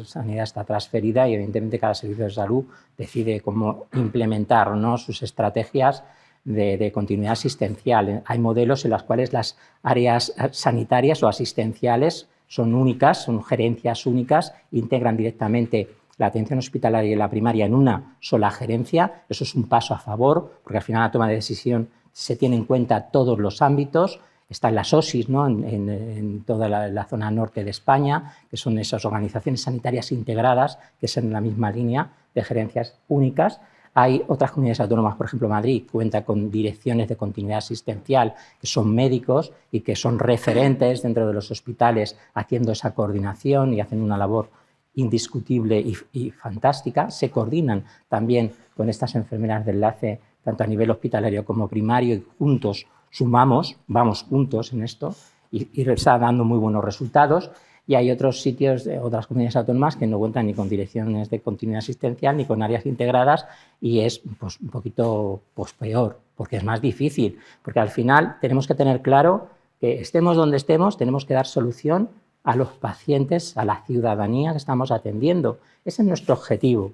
G: sanidad está transferida y evidentemente cada servicio de salud decide cómo implementar, ¿no?, sus estrategias de continuidad asistencial. Hay modelos en los cuales las áreas sanitarias o asistenciales son únicas, son gerencias únicas, integran directamente la atención hospitalaria y la primaria en una sola gerencia. Eso es un paso a favor, porque al final la toma de decisión se tiene en cuenta todos los ámbitos. Están las OSIs, ¿no?, en toda la zona norte de España, que son esas organizaciones sanitarias integradas, que son en la misma línea de gerencias únicas. Hay otras comunidades autónomas, por ejemplo Madrid, cuenta con direcciones de continuidad asistencial que son médicos y que son referentes dentro de los hospitales haciendo esa coordinación y hacen una labor indiscutible y fantástica. Se coordinan también con estas enfermeras de enlace, tanto a nivel hospitalario como primario, y juntos sumamos, vamos juntos en esto y está dando muy buenos resultados. Y hay otros sitios, otras comunidades autónomas que no cuentan ni con direcciones de continuidad asistencial ni con áreas integradas, y es pues, un poquito pues, peor, porque es más difícil, porque al final tenemos que tener claro que estemos donde estemos, tenemos que dar solución a los pacientes, a la ciudadanía que estamos atendiendo. Ese es nuestro objetivo.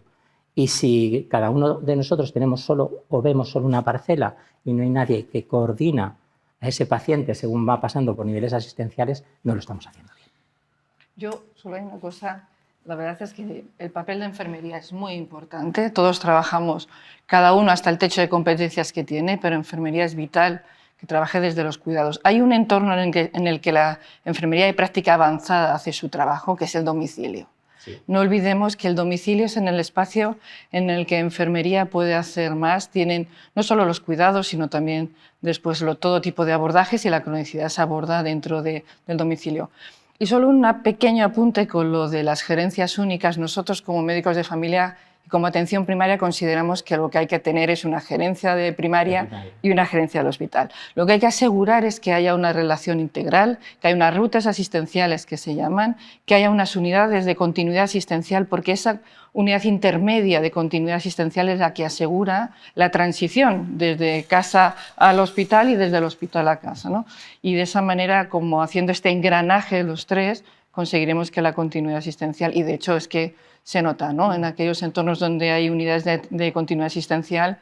G: Y si cada uno de nosotros tenemos solo o vemos solo una parcela y no hay nadie que coordina a ese paciente según va pasando por niveles asistenciales, no lo estamos haciendo bien.
D: Yo solo hay una cosa, la verdad es que el papel de enfermería es muy importante, todos trabajamos, cada uno hasta el techo de competencias que tiene, pero enfermería es vital que trabaje desde los cuidados. Hay un entorno en el que la enfermería de práctica avanzada hace su trabajo, que es el domicilio. Sí. No olvidemos que el domicilio es en el espacio en el que enfermería puede hacer más. Tienen no solo los cuidados, sino también después todo tipo de abordajes, y la cronicidad se aborda dentro del domicilio. Y solo un pequeño apunte con lo de las gerencias únicas. Nosotros, como médicos de familia y como atención primaria, consideramos que lo que hay que tener es una gerencia de primaria y una gerencia del hospital. Lo que hay que asegurar es que haya una relación integral, que haya unas rutas asistenciales que se llaman, que haya unas unidades de continuidad asistencial, porque esa unidad intermedia de continuidad asistencial es la que asegura la transición desde casa al hospital y desde el hospital a casa, ¿no? Y de esa manera, como haciendo este engranaje los tres, conseguiremos que la continuidad asistencial, y de hecho es que se nota, ¿no?, en aquellos entornos donde hay unidades de continuidad asistencial,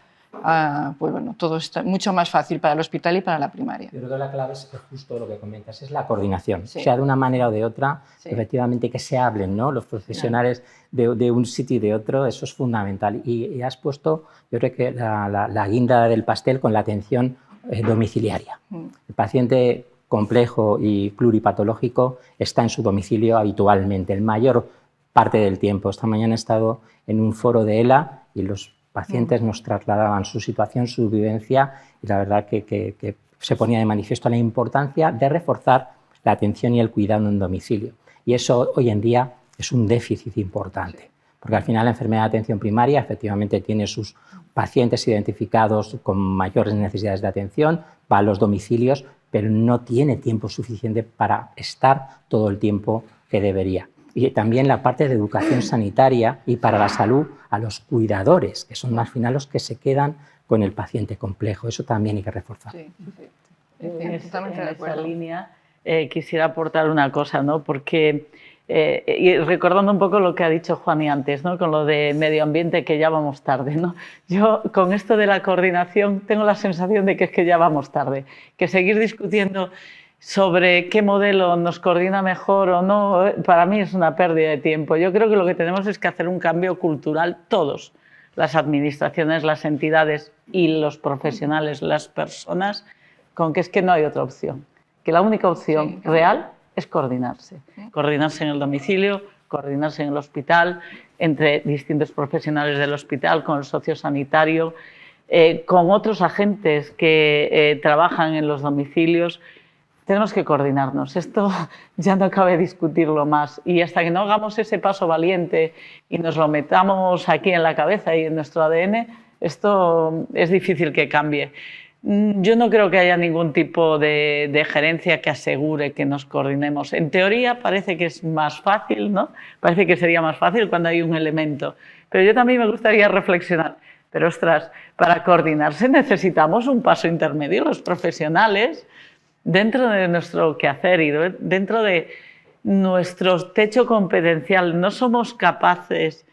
D: pues bueno, todo está mucho más fácil para el hospital y para la primaria.
G: Yo creo que la clave es justo lo que comentas, es la coordinación.
D: Sí.
G: O sea, de una manera o de otra, sí, efectivamente que se hablen, ¿no?, los profesionales de un sitio y de otro, eso es fundamental. Y has puesto, yo creo que la guinda del pastel con la atención domiciliaria. El paciente complejo y pluripatológico está en su domicilio habitualmente, el mayor parte del tiempo. Esta mañana he estado en un foro de ELA y los pacientes nos trasladaban su situación, su vivencia, y la verdad que se ponía de manifiesto la importancia de reforzar la atención y el cuidado en domicilio. Y eso hoy en día es un déficit importante, porque al final la enfermedad de atención primaria efectivamente tiene sus pacientes identificados con mayores necesidades de atención, va a los domicilios, pero no tiene tiempo suficiente para estar todo el tiempo que debería. Y también la parte de educación sanitaria y para la salud a los cuidadores, que son al final los que se quedan con el paciente complejo. Eso también hay que reforzar.
C: Sí, totalmente de acuerdo. En esa línea quisiera aportar una cosa, ¿no? Porque, y recordando un poco lo que ha dicho Juani antes, ¿no?, con lo de medio ambiente, que ya vamos tarde, ¿no? Yo con esto de la coordinación tengo la sensación de que es que ya vamos tarde, que seguir discutiendo sobre qué modelo nos coordina mejor o no, para mí es una pérdida de tiempo. Yo creo que lo que tenemos es que hacer un cambio cultural todos, las administraciones, las entidades y los profesionales, las personas, con que es que no hay otra opción, que la única opción real es coordinarse. Coordinarse en el domicilio, coordinarse en el hospital, entre distintos profesionales del hospital, con el sociosanitario, con otros agentes que trabajan en los domicilios. Tenemos que coordinarnos, esto ya no cabe discutirlo más, y hasta que no hagamos ese paso valiente y nos lo metamos aquí en la cabeza y en nuestro ADN, esto es difícil que cambie. Yo no creo que haya ningún tipo de gerencia que asegure que nos coordinemos. En teoría parece que es más fácil, ¿no? Parece que sería más fácil cuando hay un elemento, pero yo también me gustaría reflexionar. Pero ostras, para coordinarse necesitamos un paso intermedio, los profesionales, dentro de nuestro quehacer y dentro de nuestro techo competencial. No somos capaces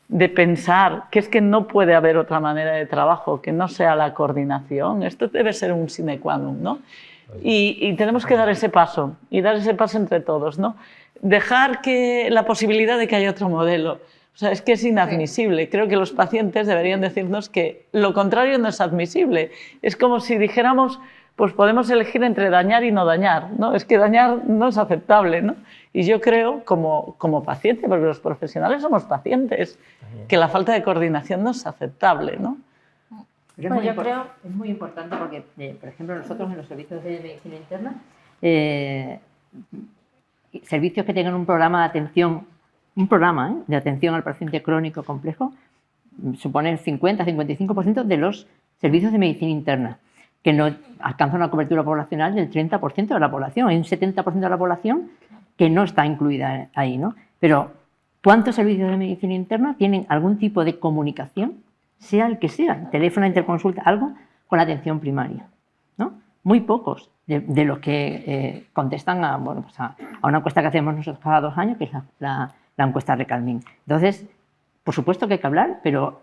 C: de pensar que es que no puede haber otra manera de trabajo que no sea la coordinación. Esto debe ser un sine qua non, ¿no? Y tenemos que dar ese paso, y dar ese paso entre todos, ¿no? Dejar la posibilidad de que haya otro modelo. O sea, es que es inadmisible. Creo que los pacientes deberían decirnos que lo contrario no es admisible. Es como si dijéramos, pues podemos elegir entre dañar y no dañar, ¿no? Es que dañar no es aceptable, ¿no? Y yo creo, como paciente, porque los profesionales somos pacientes, que la falta de coordinación no es aceptable, ¿no?
B: Pero
F: Bueno, yo creo...
B: es muy importante porque, por ejemplo, nosotros en los servicios de medicina interna, servicios que tengan un programa de atención, de atención al paciente crónico complejo, supone el 50-55% de los servicios de medicina interna, que no alcanza una cobertura poblacional del 30% de la población. Hay un 70% de la población que no está incluida ahí, ¿no? Pero, ¿cuántos servicios de medicina interna tienen algún tipo de comunicación, sea el que sea, teléfono, interconsulta, algo, con la atención primaria, ¿no? Muy pocos de los que contestan a una encuesta que hacemos nosotros cada 2 años, que es la encuesta Recalmin. Entonces, por supuesto que hay que hablar, pero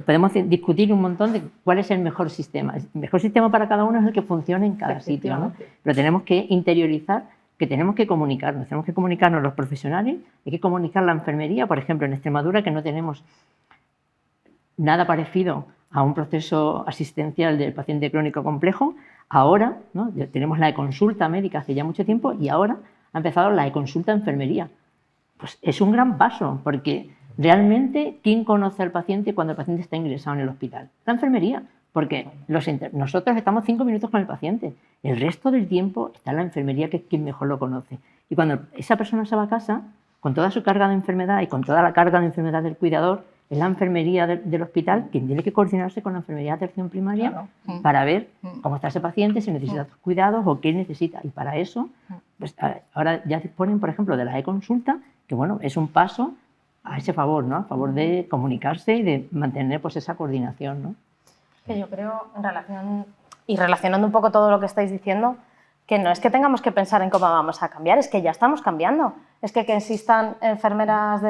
B: podemos discutir un montón de cuál es el mejor sistema. El mejor sistema para cada uno es el que funcione en cada sitio, ¿no? Pero tenemos que interiorizar que tenemos que comunicarnos los profesionales, hay que comunicar la enfermería. Por ejemplo, en Extremadura, que no tenemos nada parecido a un proceso asistencial del paciente crónico complejo, ahora, ¿no? Tenemos la e-consulta médica hace ya mucho tiempo y ahora ha empezado la e-consulta enfermería. Pues es un gran paso, porque realmente, ¿quién conoce al paciente cuando el paciente está ingresado en el hospital? La enfermería, porque nosotros estamos 5 minutos con el paciente, el resto del tiempo está la enfermería, que es quien mejor lo conoce. Y cuando esa persona se va a casa, con toda su carga de enfermedad y con toda la carga de enfermedad del cuidador, es la enfermería del hospital quien tiene que coordinarse con la enfermería de atención primaria para ver cómo está ese paciente, si necesita otros cuidados o qué necesita. Y para eso, pues ahora ya disponen, por ejemplo, de la e-consulta, que bueno, es un paso a ese favor, ¿no? A favor de comunicarse y de mantener pues esa coordinación, ¿no?
F: Que yo creo, relacionando un poco todo lo que estáis diciendo, que no es que tengamos que pensar en cómo vamos a cambiar, es que ya estamos cambiando. Es que existan enfermeras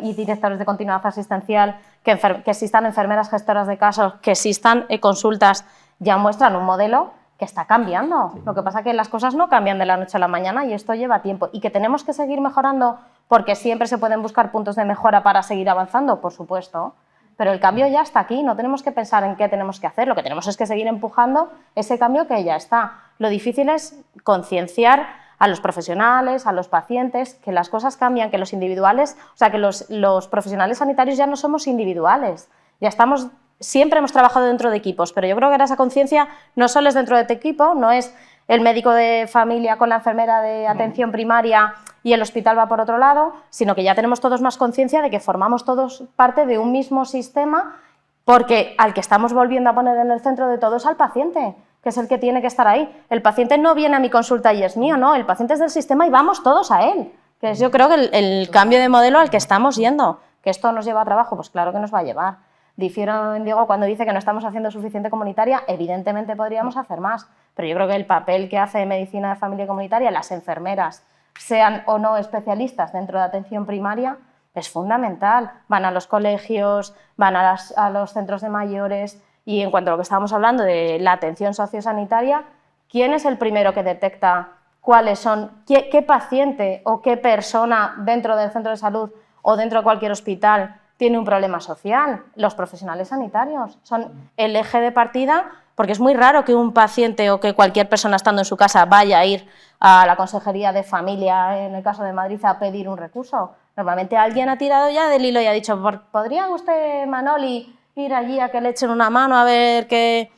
F: y directores de continuidad asistencial, que existan enfermeras gestoras de casos, que existan consultas, ya muestran un modelo que está cambiando. Lo que pasa es que las cosas no cambian de la noche a la mañana y esto lleva tiempo. Y que tenemos que seguir mejorando porque siempre se pueden buscar puntos de mejora para seguir avanzando, por supuesto. Pero el cambio ya está aquí, no tenemos que pensar en qué tenemos que hacer, lo que tenemos es que seguir empujando ese cambio que ya está. Lo difícil es concienciar a los profesionales, a los pacientes, que las cosas cambian, que los individuales, o sea, que los profesionales sanitarios ya no somos individuales, ya estamos, siempre hemos trabajado dentro de equipos, pero yo creo que ahora esa conciencia no solo es dentro de tu equipo, no es el médico de familia con la enfermera de atención primaria y el hospital va por otro lado, sino que ya tenemos todos más conciencia de que formamos todos parte de un mismo sistema, porque al que estamos volviendo a poner en el centro de todo es al paciente, que es el que tiene que estar ahí. El paciente no viene a mi consulta y es mío, no, el paciente es del sistema y vamos todos a él, que es yo creo que el cambio de modelo al que estamos yendo. Que esto nos lleva a trabajo, pues claro que nos va a llevar. Difiero en Diego cuando dice que no estamos haciendo suficiente comunitaria, evidentemente podríamos hacer más, pero yo creo que el papel que hace medicina de familia comunitaria, las enfermeras, sean o no especialistas dentro de atención primaria, es fundamental. Van a los colegios, van a los centros de mayores y en cuanto a lo que estábamos hablando de la atención sociosanitaria, ¿quién es el primero que detecta cuáles son, qué paciente o qué persona dentro del centro de salud o dentro de cualquier hospital tiene un problema social? Los profesionales sanitarios son el eje de partida, porque es muy raro que un paciente o que cualquier persona estando en su casa vaya a ir a la Consejería de Familia, en el caso de Madrid, a pedir un recurso. Normalmente alguien ha tirado ya del hilo y ha dicho, ¿podría usted, Manoli, ir allí a que le echen una mano a ver qué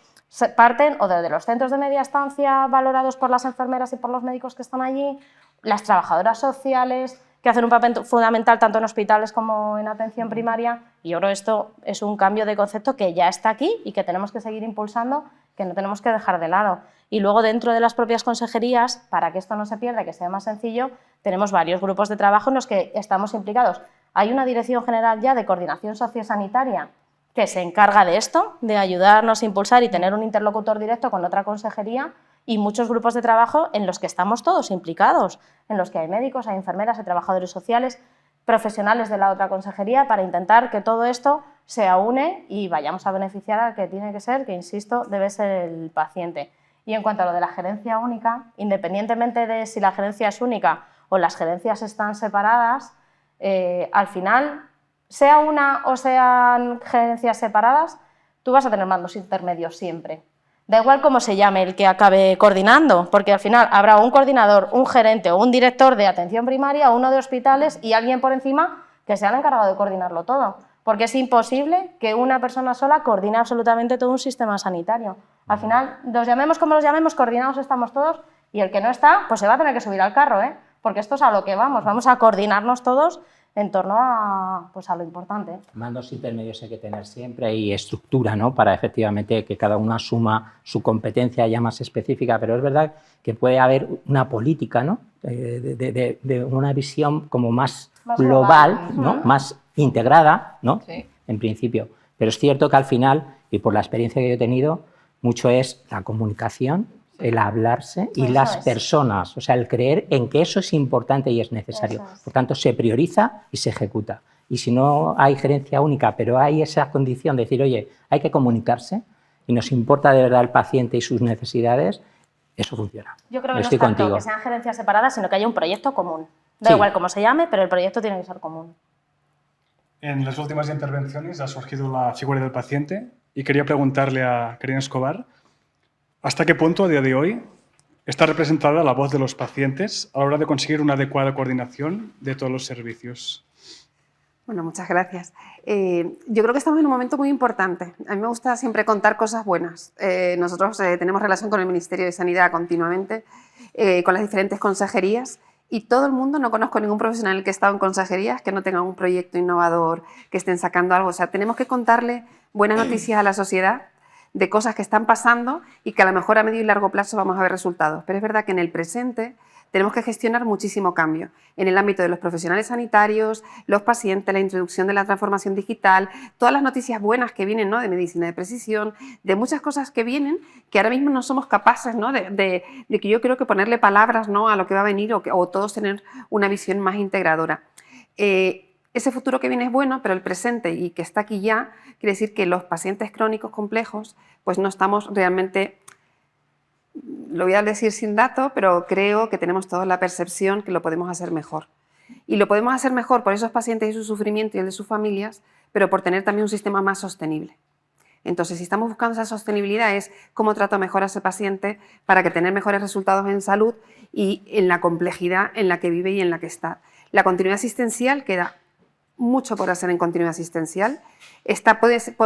F: parten? O desde los centros de media estancia valorados por las enfermeras y por los médicos que están allí, las trabajadoras sociales, que hacen un papel fundamental tanto en hospitales como en atención primaria, y yo creo que esto es un cambio de concepto que ya está aquí y que tenemos que seguir impulsando, que no tenemos que dejar de lado. Y luego dentro de las propias consejerías, para que esto no se pierda, que sea más sencillo, tenemos varios grupos de trabajo en los que estamos implicados. Hay una Dirección General ya de Coordinación Sociosanitaria que se encarga de esto, de ayudarnos a impulsar y tener un interlocutor directo con otra consejería, y muchos grupos de trabajo en los que estamos todos implicados, en los que hay médicos, hay enfermeras, hay trabajadores sociales, profesionales de la otra consejería, para intentar que todo esto se aúne y vayamos a beneficiar al que tiene que ser, que insisto, debe ser el paciente. Y en cuanto a lo de la gerencia única, independientemente de si la gerencia es única o las gerencias están separadas, al final, sea una o sean gerencias separadas, tú vas a tener mandos intermedios siempre. Da igual cómo se llame el que acabe coordinando, porque al final habrá un coordinador, un gerente o un director de atención primaria, uno de hospitales y alguien por encima que sea el encargado de coordinarlo todo, porque es imposible que una persona sola coordine absolutamente todo un sistema sanitario. Al final, los llamemos como los llamemos, coordinados estamos todos, y el que no está, pues se va a tener que subir al carro, porque esto es a lo que vamos a coordinarnos todos en torno a, pues a lo importante.
G: Mandos intermedios hay que tener siempre y estructura, ¿no? Para efectivamente que cada uno asuma su competencia ya más específica, pero es verdad que puede haber una política, ¿no? De una visión como más global, ¿no? Más integrada, ¿no? Sí. En principio. Pero es cierto que al final, y por la experiencia que yo he tenido, mucho es la comunicación, el hablarse y eso las personas, o sea, el creer en que eso es importante y es necesario. Por tanto, se prioriza y se ejecuta. Y si no hay gerencia única, pero hay esa condición de decir, oye, hay que comunicarse y nos importa de verdad el paciente y sus necesidades, eso funciona.
F: Yo creo que no es tanto que sean gerencias separadas, sino que haya un proyecto común. Da igual cómo se llame, pero el proyecto tiene que ser común.
A: En las últimas intervenciones ha surgido la figura del paciente y quería preguntarle a Karina Escobar ¿hasta qué punto, a día de hoy, está representada la voz de los pacientes a la hora de conseguir una adecuada coordinación de todos los servicios?
H: Bueno, muchas gracias. Yo creo que estamos en un momento muy importante. A mí me gusta siempre contar cosas buenas. Nosotros tenemos relación con el Ministerio de Sanidad continuamente, con las diferentes consejerías, y todo el mundo, no conozco ningún profesional que ha estado en consejerías que no tenga un proyecto innovador, que estén sacando algo. O sea, tenemos que contarle buenas noticias a la sociedad de cosas que están pasando y que a lo mejor a medio y largo plazo vamos a ver resultados. Pero es verdad que en el presente tenemos que gestionar muchísimo cambio en el ámbito de los profesionales sanitarios, los pacientes, la introducción de la transformación digital, todas las noticias buenas que vienen, ¿no? De medicina de precisión, de muchas cosas que vienen que ahora mismo no somos capaces, ¿no? de que yo creo que ponerle palabras, ¿no? A lo que va a venir o todos tener una visión más integradora. Ese futuro que viene es bueno, pero el presente y que está aquí ya, quiere decir que los pacientes crónicos complejos, pues no estamos realmente, lo voy a decir sin datos, pero creo que tenemos toda la percepción que lo podemos hacer mejor. Y lo podemos hacer mejor por esos pacientes y su sufrimiento y el de sus familias, pero por tener también un sistema más sostenible. Entonces, si estamos buscando esa sostenibilidad, es cómo trato mejor a ese paciente para que tener mejores resultados en salud y en la complejidad en la que vive y en la que está. La continuidad asistencial queda mucho por hacer en continuidad asistencial.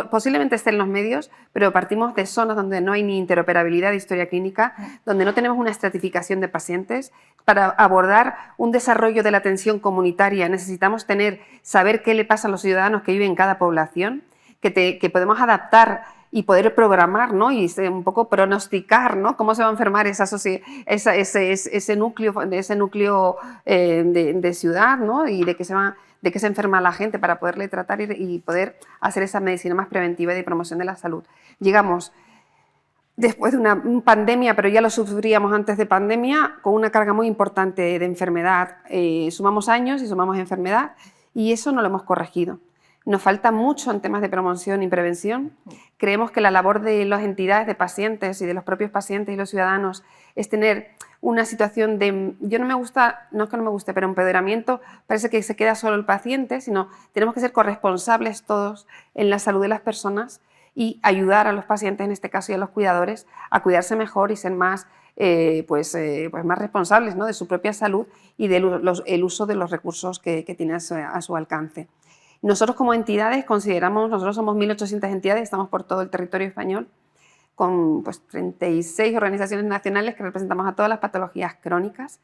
H: Posiblemente esté en los medios, pero partimos de zonas donde no hay ni interoperabilidad de historia clínica, donde no tenemos una estratificación de pacientes. Para abordar un desarrollo de la atención comunitaria necesitamos saber qué le pasa a los ciudadanos que viven en cada población, que podemos adaptar y poder programar, ¿no? Y un poco pronosticar, ¿no? Cómo se va a enfermar ese núcleo de ciudad, ¿no? Y de qué se enferma la gente para poderle tratar y poder hacer esa medicina más preventiva y de promoción de la salud. Llegamos después de una pandemia, pero ya lo sufríamos antes de pandemia, con una carga muy importante de enfermedad. Sumamos años y sumamos enfermedad y eso no lo hemos corregido. Nos falta mucho en temas de promoción y prevención. Creemos que la labor de las entidades de pacientes y de los propios pacientes y los ciudadanos es tener una situación de, no es que no me guste, pero empoderamiento, parece que se queda solo el paciente, sino tenemos que ser corresponsables todos en la salud de las personas y ayudar a los pacientes, en este caso y a los cuidadores, a cuidarse mejor y ser más pues más responsables, ¿no?, de su propia salud y del uso de los recursos que tiene a su alcance. Nosotros como entidades nosotros somos 1.800 entidades, estamos por todo el territorio español, con pues, 36 organizaciones nacionales que representamos a todas las patologías crónicas.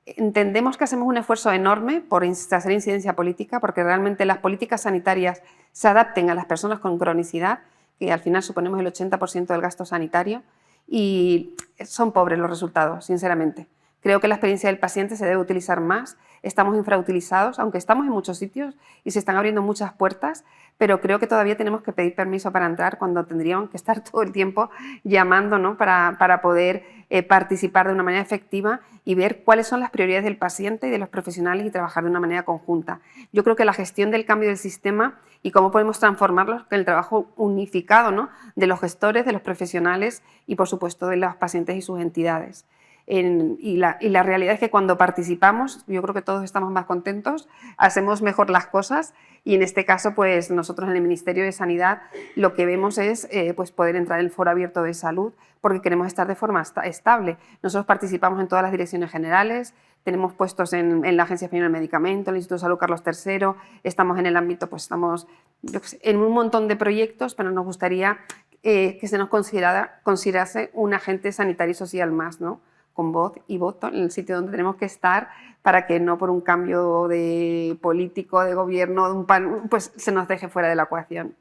H: Entendemos que hacemos un esfuerzo enorme por hacer incidencia política, porque realmente las políticas sanitarias se adapten a las personas con cronicidad, que al final suponemos el 80% del gasto sanitario, y son pobres los resultados, sinceramente. Creo que la experiencia del paciente se debe utilizar más, estamos infrautilizados, aunque estamos en muchos sitios y se están abriendo muchas puertas, pero creo que todavía tenemos que pedir permiso para entrar cuando tendríamos que estar todo el tiempo llamando, ¿no?, para poder participar de una manera efectiva y ver cuáles son las prioridades del paciente y de los profesionales y trabajar de una manera conjunta. Yo creo que la gestión del cambio del sistema y cómo podemos transformarlo en el trabajo unificado, ¿no?, de los gestores, de los profesionales y, por supuesto, de los pacientes y sus entidades. Y la realidad es que cuando participamos, yo creo que todos estamos más contentos, hacemos mejor las cosas y en este caso, pues nosotros en el Ministerio de Sanidad lo que vemos es pues poder entrar en el foro abierto de salud porque queremos estar de forma estable. Nosotros participamos en todas las direcciones generales, tenemos puestos en la Agencia Española del Medicamento, en el Instituto de Salud Carlos III, estamos en el ámbito, pues estamos en un montón de proyectos, pero nos gustaría que se nos considerase un agente sanitario y social más, ¿no?, con voz y voto en el sitio donde tenemos que estar para que no por un cambio de político, de gobierno, pues se nos deje fuera de la ecuación.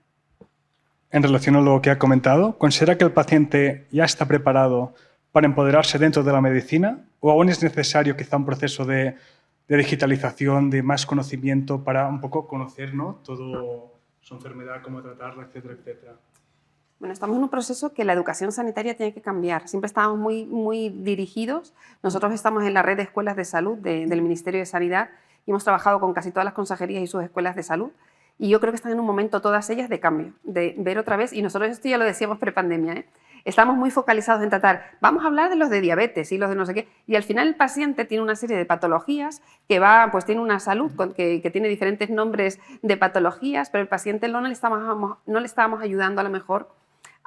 A: En relación a lo que ha comentado, ¿considera que el paciente ya está preparado para empoderarse dentro de la medicina o aún es necesario quizá un proceso de digitalización, de más conocimiento para un poco conocer, ¿no?, todo su enfermedad, cómo tratarla, etcétera, etcétera?
H: Bueno, estamos en un proceso que la educación sanitaria tiene que cambiar. Siempre estábamos muy dirigidos. Nosotros estamos en la red de escuelas de salud del Ministerio de Sanidad y hemos trabajado con casi todas las consejerías y sus escuelas de salud. Y yo creo que están en un momento todas ellas de cambio, de ver otra vez, y nosotros esto ya lo decíamos prepandemia, estamos muy focalizados en tratar, vamos a hablar de los de diabetes y los de no sé qué, y al final el paciente tiene una serie de patologías que pues tiene una salud que tiene diferentes nombres de patologías, pero el paciente no le estábamos ayudando a lo mejor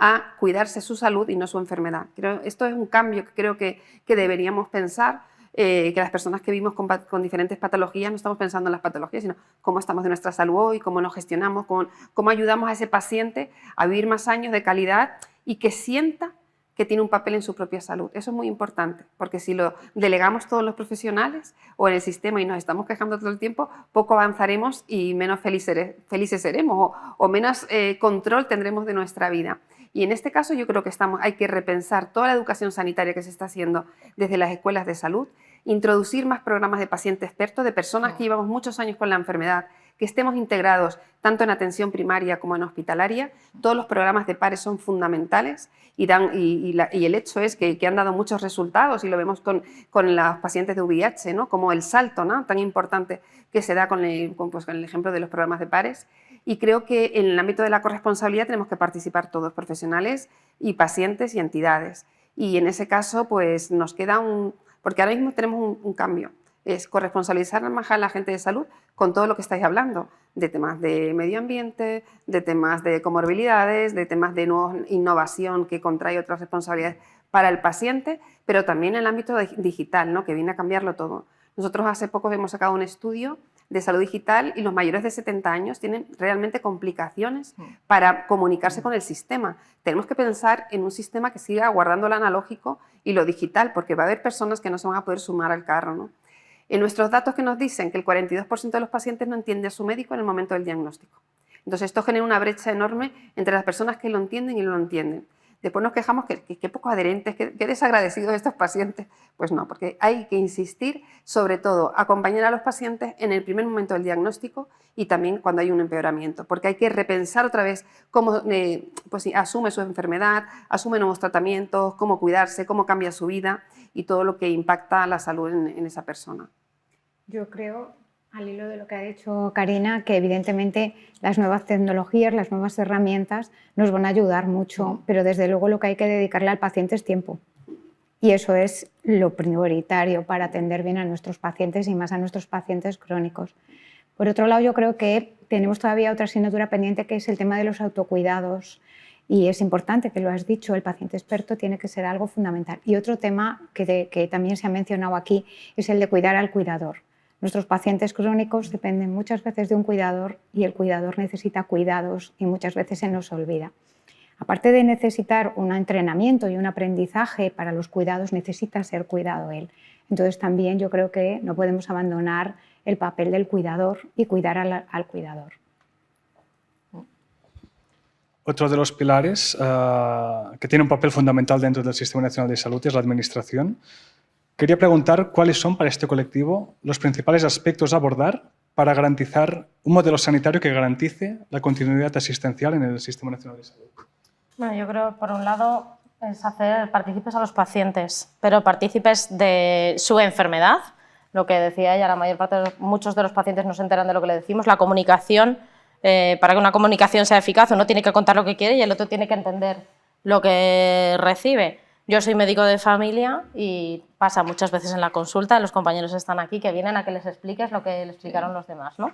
H: a cuidarse su salud y no su enfermedad. Esto es un cambio que creo que deberíamos pensar, que las personas que vivimos con diferentes patologías no estamos pensando en las patologías, sino cómo estamos de nuestra salud hoy, cómo nos gestionamos, cómo ayudamos a ese paciente a vivir más años de calidad y que sienta que tiene un papel en su propia salud. Eso es muy importante, porque si lo delegamos todos los profesionales o en el sistema y nos estamos quejando todo el tiempo, poco avanzaremos y menos felices seremos o menos control tendremos de nuestra vida. Y en este caso yo creo que hay que repensar toda la educación sanitaria que se está haciendo desde las escuelas de salud, introducir más programas de paciente experto, de personas que llevamos muchos años con la enfermedad, que estemos integrados tanto en atención primaria como en hospitalaria. Todos los programas de pares son fundamentales y el hecho es que han dado muchos resultados y lo vemos con los pacientes de VIH, ¿no?, como el salto, ¿no?, tan importante que se da con el ejemplo de los programas de pares. Y creo que en el ámbito de la corresponsabilidad tenemos que participar todos, profesionales y pacientes y entidades. Y en ese caso pues nos queda porque ahora mismo tenemos un cambio, es corresponsabilizar más a la gente de salud con todo lo que estáis hablando, de temas de medio ambiente, de temas de comorbilidades, de temas de innovación que contrae otras responsabilidades para el paciente, pero también en el ámbito digital, ¿no?, que viene a cambiarlo todo. Nosotros hace poco hemos sacado un estudio de salud digital y los mayores de 70 años tienen realmente complicaciones para comunicarse con el sistema. Tenemos que pensar en un sistema que siga guardando lo analógico y lo digital, porque va a haber personas que no se van a poder sumar al carro, ¿no? En nuestros datos que nos dicen que el 42% de los pacientes no entiende a su médico en el momento del diagnóstico. Entonces esto genera una brecha enorme entre las personas que lo entienden y no lo entienden. Después nos quejamos que poco adherentes, que desagradecidos estos pacientes. Pues no, porque hay que insistir, sobre todo, acompañar a los pacientes en el primer momento del diagnóstico y también cuando hay un empeoramiento, porque hay que repensar otra vez cómo asume su enfermedad, asume nuevos tratamientos, cómo cuidarse, cómo cambia su vida y todo lo que impacta la salud en esa persona.
E: Yo creo, al hilo de lo que ha dicho Karina, que evidentemente las nuevas tecnologías, las nuevas herramientas nos van a ayudar mucho, pero desde luego lo que hay que dedicarle al paciente es tiempo. Y eso es lo prioritario para atender bien a nuestros pacientes y más a nuestros pacientes crónicos. Por otro lado, yo creo que tenemos todavía otra asignatura pendiente que es el tema de los autocuidados Y es importante, que lo has dicho, el paciente experto tiene que ser algo fundamental. Y otro tema que también se ha mencionado aquí es el de cuidar al cuidador. Nuestros pacientes crónicos dependen muchas veces de un cuidador y el cuidador necesita cuidados y muchas veces se nos olvida. Aparte de necesitar un entrenamiento y un aprendizaje para los cuidados, necesita ser cuidado él. Entonces también yo creo que no podemos abandonar el papel del cuidador y cuidar al cuidador.
A: Otro de los pilares que tiene un papel fundamental dentro del Sistema Nacional de Salud es la administración. Quería preguntar cuáles son para este colectivo los principales aspectos a abordar para garantizar un modelo sanitario que garantice la continuidad asistencial en el Sistema Nacional de Salud.
F: Bueno, yo creo, por un lado, es hacer partícipes a los pacientes, pero partícipes de su enfermedad. Lo que decía ella, muchos de los pacientes no se enteran de lo que le decimos. La comunicación, para que una comunicación sea eficaz, uno tiene que contar lo que quiere y el otro tiene que entender lo que recibe. Yo soy médico de familia y pasa muchas veces en la consulta, los compañeros están aquí, que vienen a que les expliques lo que le explicaron los demás, ¿no?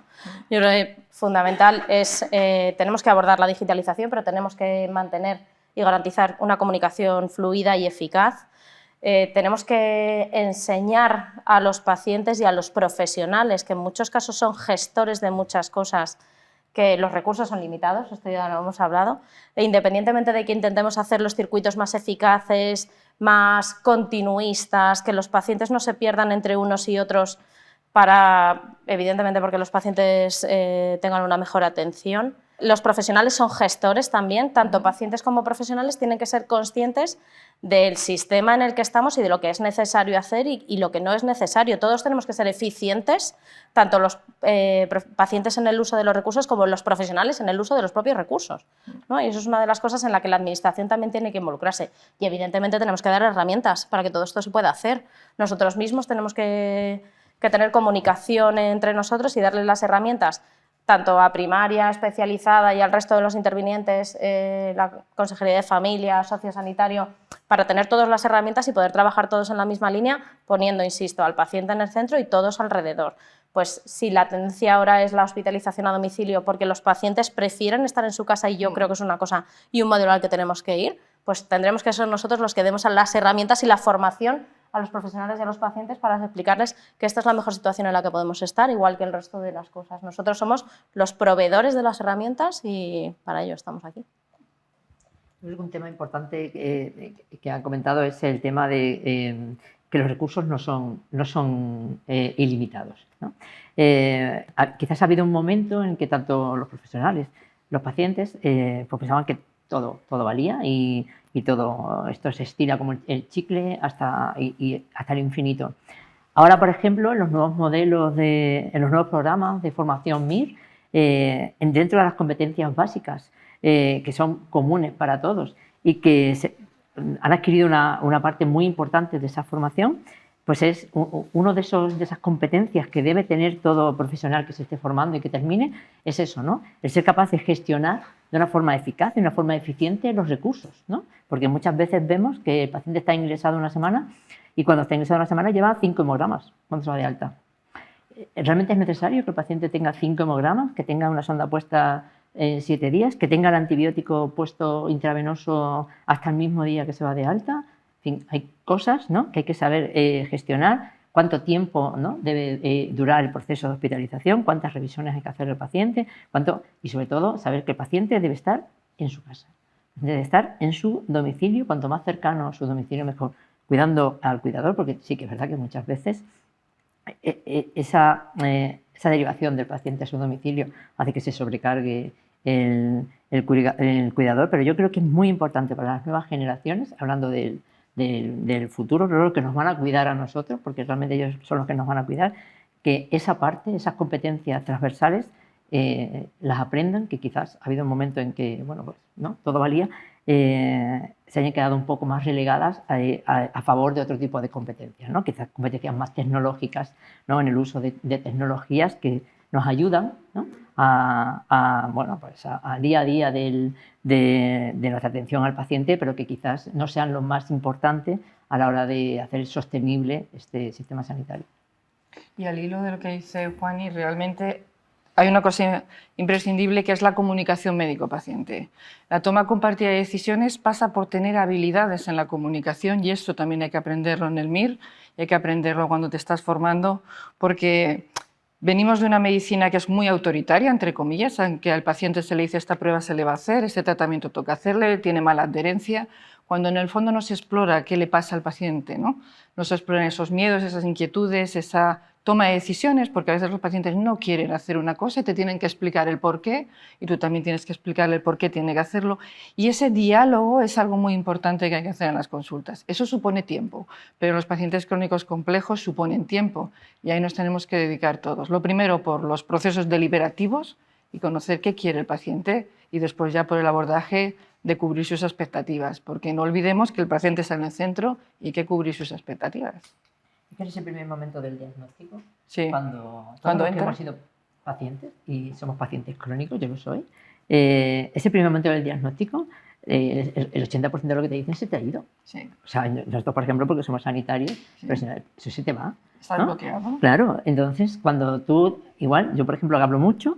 F: Yo creo que fundamental es, tenemos que abordar la digitalización, pero tenemos que mantener y garantizar una comunicación fluida y eficaz. Tenemos que enseñar a los pacientes y a los profesionales, que en muchos casos son gestores de muchas cosas, que los recursos son limitados, esto ya lo hemos hablado, e independientemente de que intentemos hacer los circuitos más eficaces, más continuistas, que los pacientes no se pierdan entre unos y otros evidentemente porque los pacientes tengan una mejor atención. Los profesionales son gestores también, tanto pacientes como profesionales tienen que ser conscientes del sistema en el que estamos y de lo que es necesario hacer y lo que no es necesario. Todos tenemos que ser eficientes, tanto los pacientes en el uso de los recursos como los profesionales en el uso de los propios recursos, ¿no? Y eso es una de las cosas en la que la administración también tiene que involucrarse. Y evidentemente tenemos que dar herramientas para que todo esto se pueda hacer. Nosotros mismos tenemos que tener comunicación entre nosotros y darles las herramientas tanto a primaria, especializada y al resto de los intervinientes, la Consejería de Familia, sociosanitario, para tener todas las herramientas y poder trabajar todos en la misma línea, poniendo, insisto, al paciente en el centro y todos alrededor. Pues si la tendencia ahora es la hospitalización a domicilio porque los pacientes prefieren estar en su casa y yo creo que es una cosa y un modelo al que tenemos que ir, pues tendremos que ser nosotros los que demos las herramientas y la formación a los profesionales y a los pacientes para explicarles que esta es la mejor situación en la que podemos estar, igual que el resto de las cosas. Nosotros somos los proveedores de las herramientas y para ello estamos aquí.
B: Un tema importante que han comentado es el tema de que los recursos no son ilimitados, ¿no? Quizás ha habido un momento en que tanto los profesionales, los pacientes, pensaban que todo valía y todo esto se estira como el chicle hasta el infinito. Ahora, por ejemplo, en los nuevos modelos, en los nuevos programas de formación MIR, dentro de las competencias básicas que son comunes para todos y que han adquirido una parte muy importante de esa formación, pues es uno de esas competencias que debe tener todo profesional que se esté formando y que termine, es eso, ¿no? El ser capaz de gestionar de una forma eficaz, de una forma eficiente los recursos, ¿no? Porque muchas veces vemos que el paciente está ingresado una semana y cuando está ingresado una semana lleva 5 hemogramas cuando se va de alta. ¿Realmente es necesario que el paciente tenga 5 hemogramas, que tenga una sonda puesta 7 días, que tenga el antibiótico puesto intravenoso hasta el mismo día que se va de alta? En fin, hay cosas, ¿no?, que hay que saber gestionar, cuánto tiempo, ¿no?, debe durar el proceso de hospitalización, cuántas revisiones hay que hacer al paciente, y sobre todo saber que el paciente debe estar en su casa, debe estar en su domicilio, cuanto más cercano a su domicilio mejor, cuidando al cuidador, porque sí que es verdad que muchas veces esa derivación del paciente a su domicilio hace que se sobrecargue el cuidador, pero yo creo que es muy importante para las nuevas generaciones, hablando del futuro, creo que nos van a cuidar a nosotros, porque realmente ellos son los que nos van a cuidar, que esa parte, esas competencias transversales, las aprendan, que quizás ha habido un momento en que, bueno, pues, ¿no?, todo valía, se hayan quedado un poco más relegadas a favor de otro tipo de competencias, ¿no? Quizás competencias más tecnológicas, ¿no?, en el uso de tecnologías que nos ayudan, ¿no?, al día a día de nuestra atención al paciente, pero que quizás no sean lo más importante a la hora de hacer sostenible este sistema sanitario.
D: Y al hilo de lo que dice Juani, realmente hay una cosa imprescindible que es la comunicación médico-paciente. La toma compartida de decisiones pasa por tener habilidades en la comunicación y esto también hay que aprenderlo en el MIR y hay que aprenderlo cuando te estás formando porque venimos de una medicina que es muy autoritaria, entre comillas, aunque al paciente se le dice esta prueba se le va a hacer, este tratamiento toca hacerle, tiene mala adherencia, cuando en el fondo no se explora qué le pasa al paciente, ¿no? No se exploran esos miedos, esas inquietudes, esa toma de decisiones, porque a veces los pacientes no quieren hacer una cosa y te tienen que explicar el por qué, y tú también tienes que explicarle el por qué tiene que hacerlo. Y ese diálogo es algo muy importante que hay que hacer en las consultas. Eso supone tiempo, pero los pacientes crónicos complejos suponen tiempo, y ahí nos tenemos que dedicar todos. Lo primero por los procesos deliberativos y conocer qué quiere el paciente, y después ya por el abordaje de cubrir sus expectativas, porque no olvidemos que el paciente está en el centro y hay que cubrir sus expectativas.
B: ¿Qué es ese primer momento del diagnóstico?
D: Sí.
B: Cuando
D: Cuando
B: hemos sido pacientes, y somos pacientes crónicos, yo lo soy, ese primer momento del diagnóstico, el 80% de lo que te dicen se te ha ido.
D: Sí.
B: O sea, nosotros, por ejemplo, porque somos sanitarios,
D: Sí.
B: pero eso se te va.
D: Está
B: ¿no?
D: bloqueado.
B: Claro, entonces cuando tú, igual, yo por ejemplo que hablo mucho,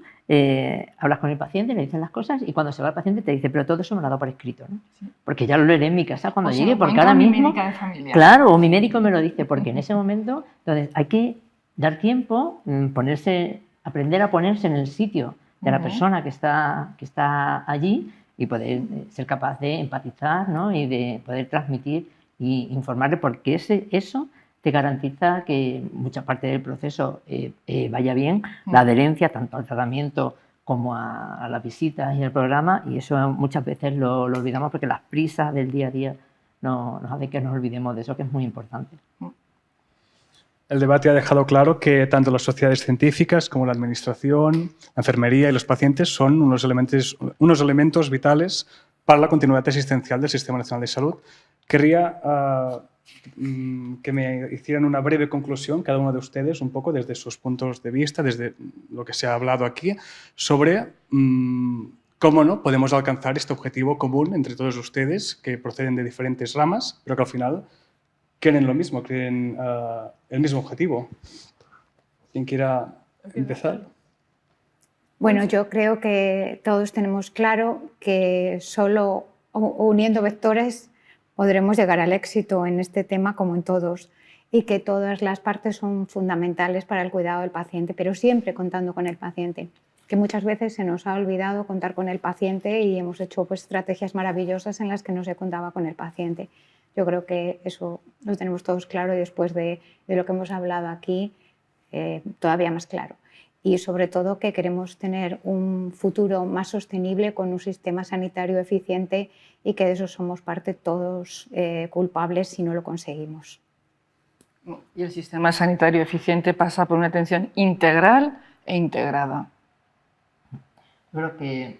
B: hablas con el paciente, le dices las cosas y cuando se va el paciente te dice, pero todo eso me lo ha dado por escrito, ¿no?
D: Sí.
B: Porque ya lo leeré en mi casa cuando
D: O se
B: llegue,
D: lo
B: porque
D: cuento
B: ahora
D: a mi
B: mismo...
D: médica de familia.
B: Claro, o mi médico me lo dice, porque en ese momento, entonces hay que dar tiempo, aprender a ponerse en el sitio de la persona que está allí y poder ser capaz de empatizar, ¿no? Y de poder transmitir e informarle, porque eso te garantiza que mucha parte del proceso vaya bien, la adherencia tanto al tratamiento como a las visitas y al programa, y eso muchas veces lo olvidamos porque las prisas del día a día nos hacen que nos olvidemos de eso, que es muy importante.
A: El debate ha dejado claro que tanto las sociedades científicas como la administración, la enfermería y los pacientes son unos elementos vitales para la continuidad asistencial del Sistema Nacional de Salud. Querría que me hicieran una breve conclusión, cada uno de ustedes, un poco desde sus puntos de vista, desde lo que se ha hablado aquí, sobre cómo no podemos alcanzar este objetivo común entre todos ustedes, que proceden de diferentes ramas, pero que al final quieren lo mismo, quieren el mismo objetivo. ¿Quién quiera empezar?
E: Bueno, yo creo que todos tenemos claro que solo uniendo vectores podremos llegar al éxito en este tema como en todos y que todas las partes son fundamentales para el cuidado del paciente, pero siempre contando con el paciente, que muchas veces se nos ha olvidado contar con el paciente y hemos hecho pues, estrategias maravillosas en las que no se contaba con el paciente. Yo creo que eso lo tenemos todos claro y después de lo que hemos hablado aquí, todavía más claro. Y sobre todo que queremos tener un futuro más sostenible con un sistema sanitario eficiente y que de eso somos parte todos culpables si no lo conseguimos.
D: Y el sistema sanitario eficiente pasa por una atención integral e integrada.
B: Creo que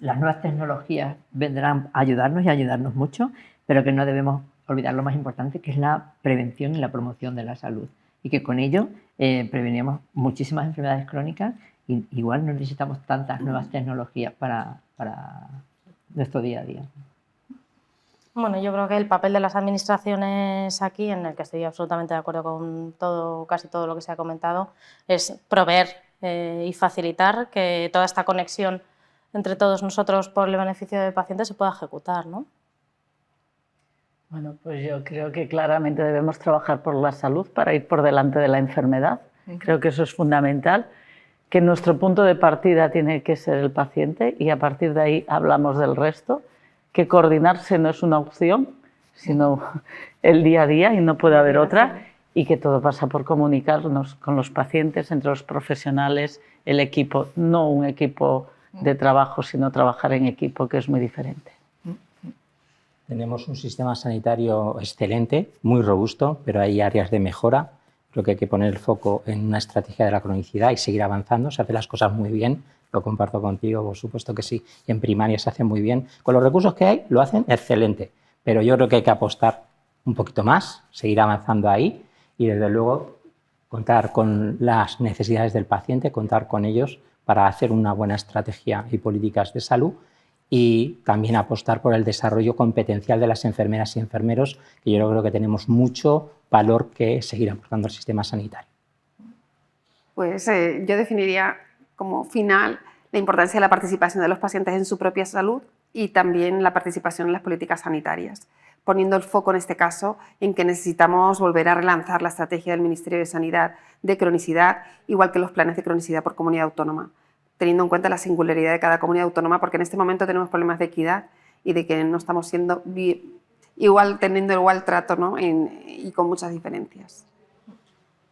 B: las nuevas tecnologías vendrán a ayudarnos y a ayudarnos mucho, pero que no debemos olvidar lo más importante, que es la prevención y la promoción de la salud. Y que con ello prevenimos muchísimas enfermedades crónicas y igual no necesitamos tantas nuevas tecnologías para nuestro día a día.
F: Bueno, yo creo que el papel de las administraciones aquí, en el que estoy absolutamente de acuerdo con casi todo lo que se ha comentado, es proveer y facilitar que toda esta conexión entre todos nosotros por el beneficio del paciente se pueda ejecutar, ¿no?
C: Bueno, pues yo creo que claramente debemos trabajar por la salud para ir por delante de la enfermedad. Creo que eso es fundamental, que nuestro punto de partida tiene que ser el paciente y a partir de ahí hablamos del resto, que coordinarse no es una opción, sino el día a día y no puede haber otra, y que todo pasa por comunicarnos con los pacientes, entre los profesionales, el equipo, no un equipo de trabajo, sino trabajar en equipo, que es muy diferente.
G: Tenemos un sistema sanitario excelente, muy robusto, pero hay áreas de mejora. Creo que hay que poner el foco en una estrategia de la cronicidad y seguir avanzando. Se hacen las cosas muy bien, lo comparto contigo, por supuesto que sí. Y en primaria se hace muy bien. Con los recursos que hay, lo hacen excelente. Pero yo creo que hay que apostar un poquito más, seguir avanzando ahí y, desde luego, contar con las necesidades del paciente, contar con ellos para hacer una buena estrategia y políticas de salud. Y también apostar por el desarrollo competencial de las enfermeras y enfermeros, que yo creo que tenemos mucho valor que seguir aportando al sistema sanitario.
H: Pues yo definiría como final la importancia de la participación de los pacientes en su propia salud y también la participación en las políticas sanitarias, poniendo el foco en este caso en que necesitamos volver a relanzar la estrategia del Ministerio de Sanidad de cronicidad, igual que los planes de cronicidad por comunidad autónoma, teniendo en cuenta la singularidad de cada comunidad autónoma, porque en este momento tenemos problemas de equidad y de que no estamos siendo teniendo igual trato, ¿no? Y con muchas diferencias.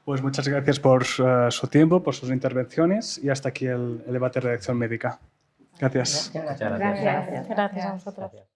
A: Pues muchas gracias por su tiempo, por sus intervenciones y hasta aquí el debate de redacción médica. Gracias.
G: Muchas gracias.
F: Gracias a vosotros.
G: Gracias.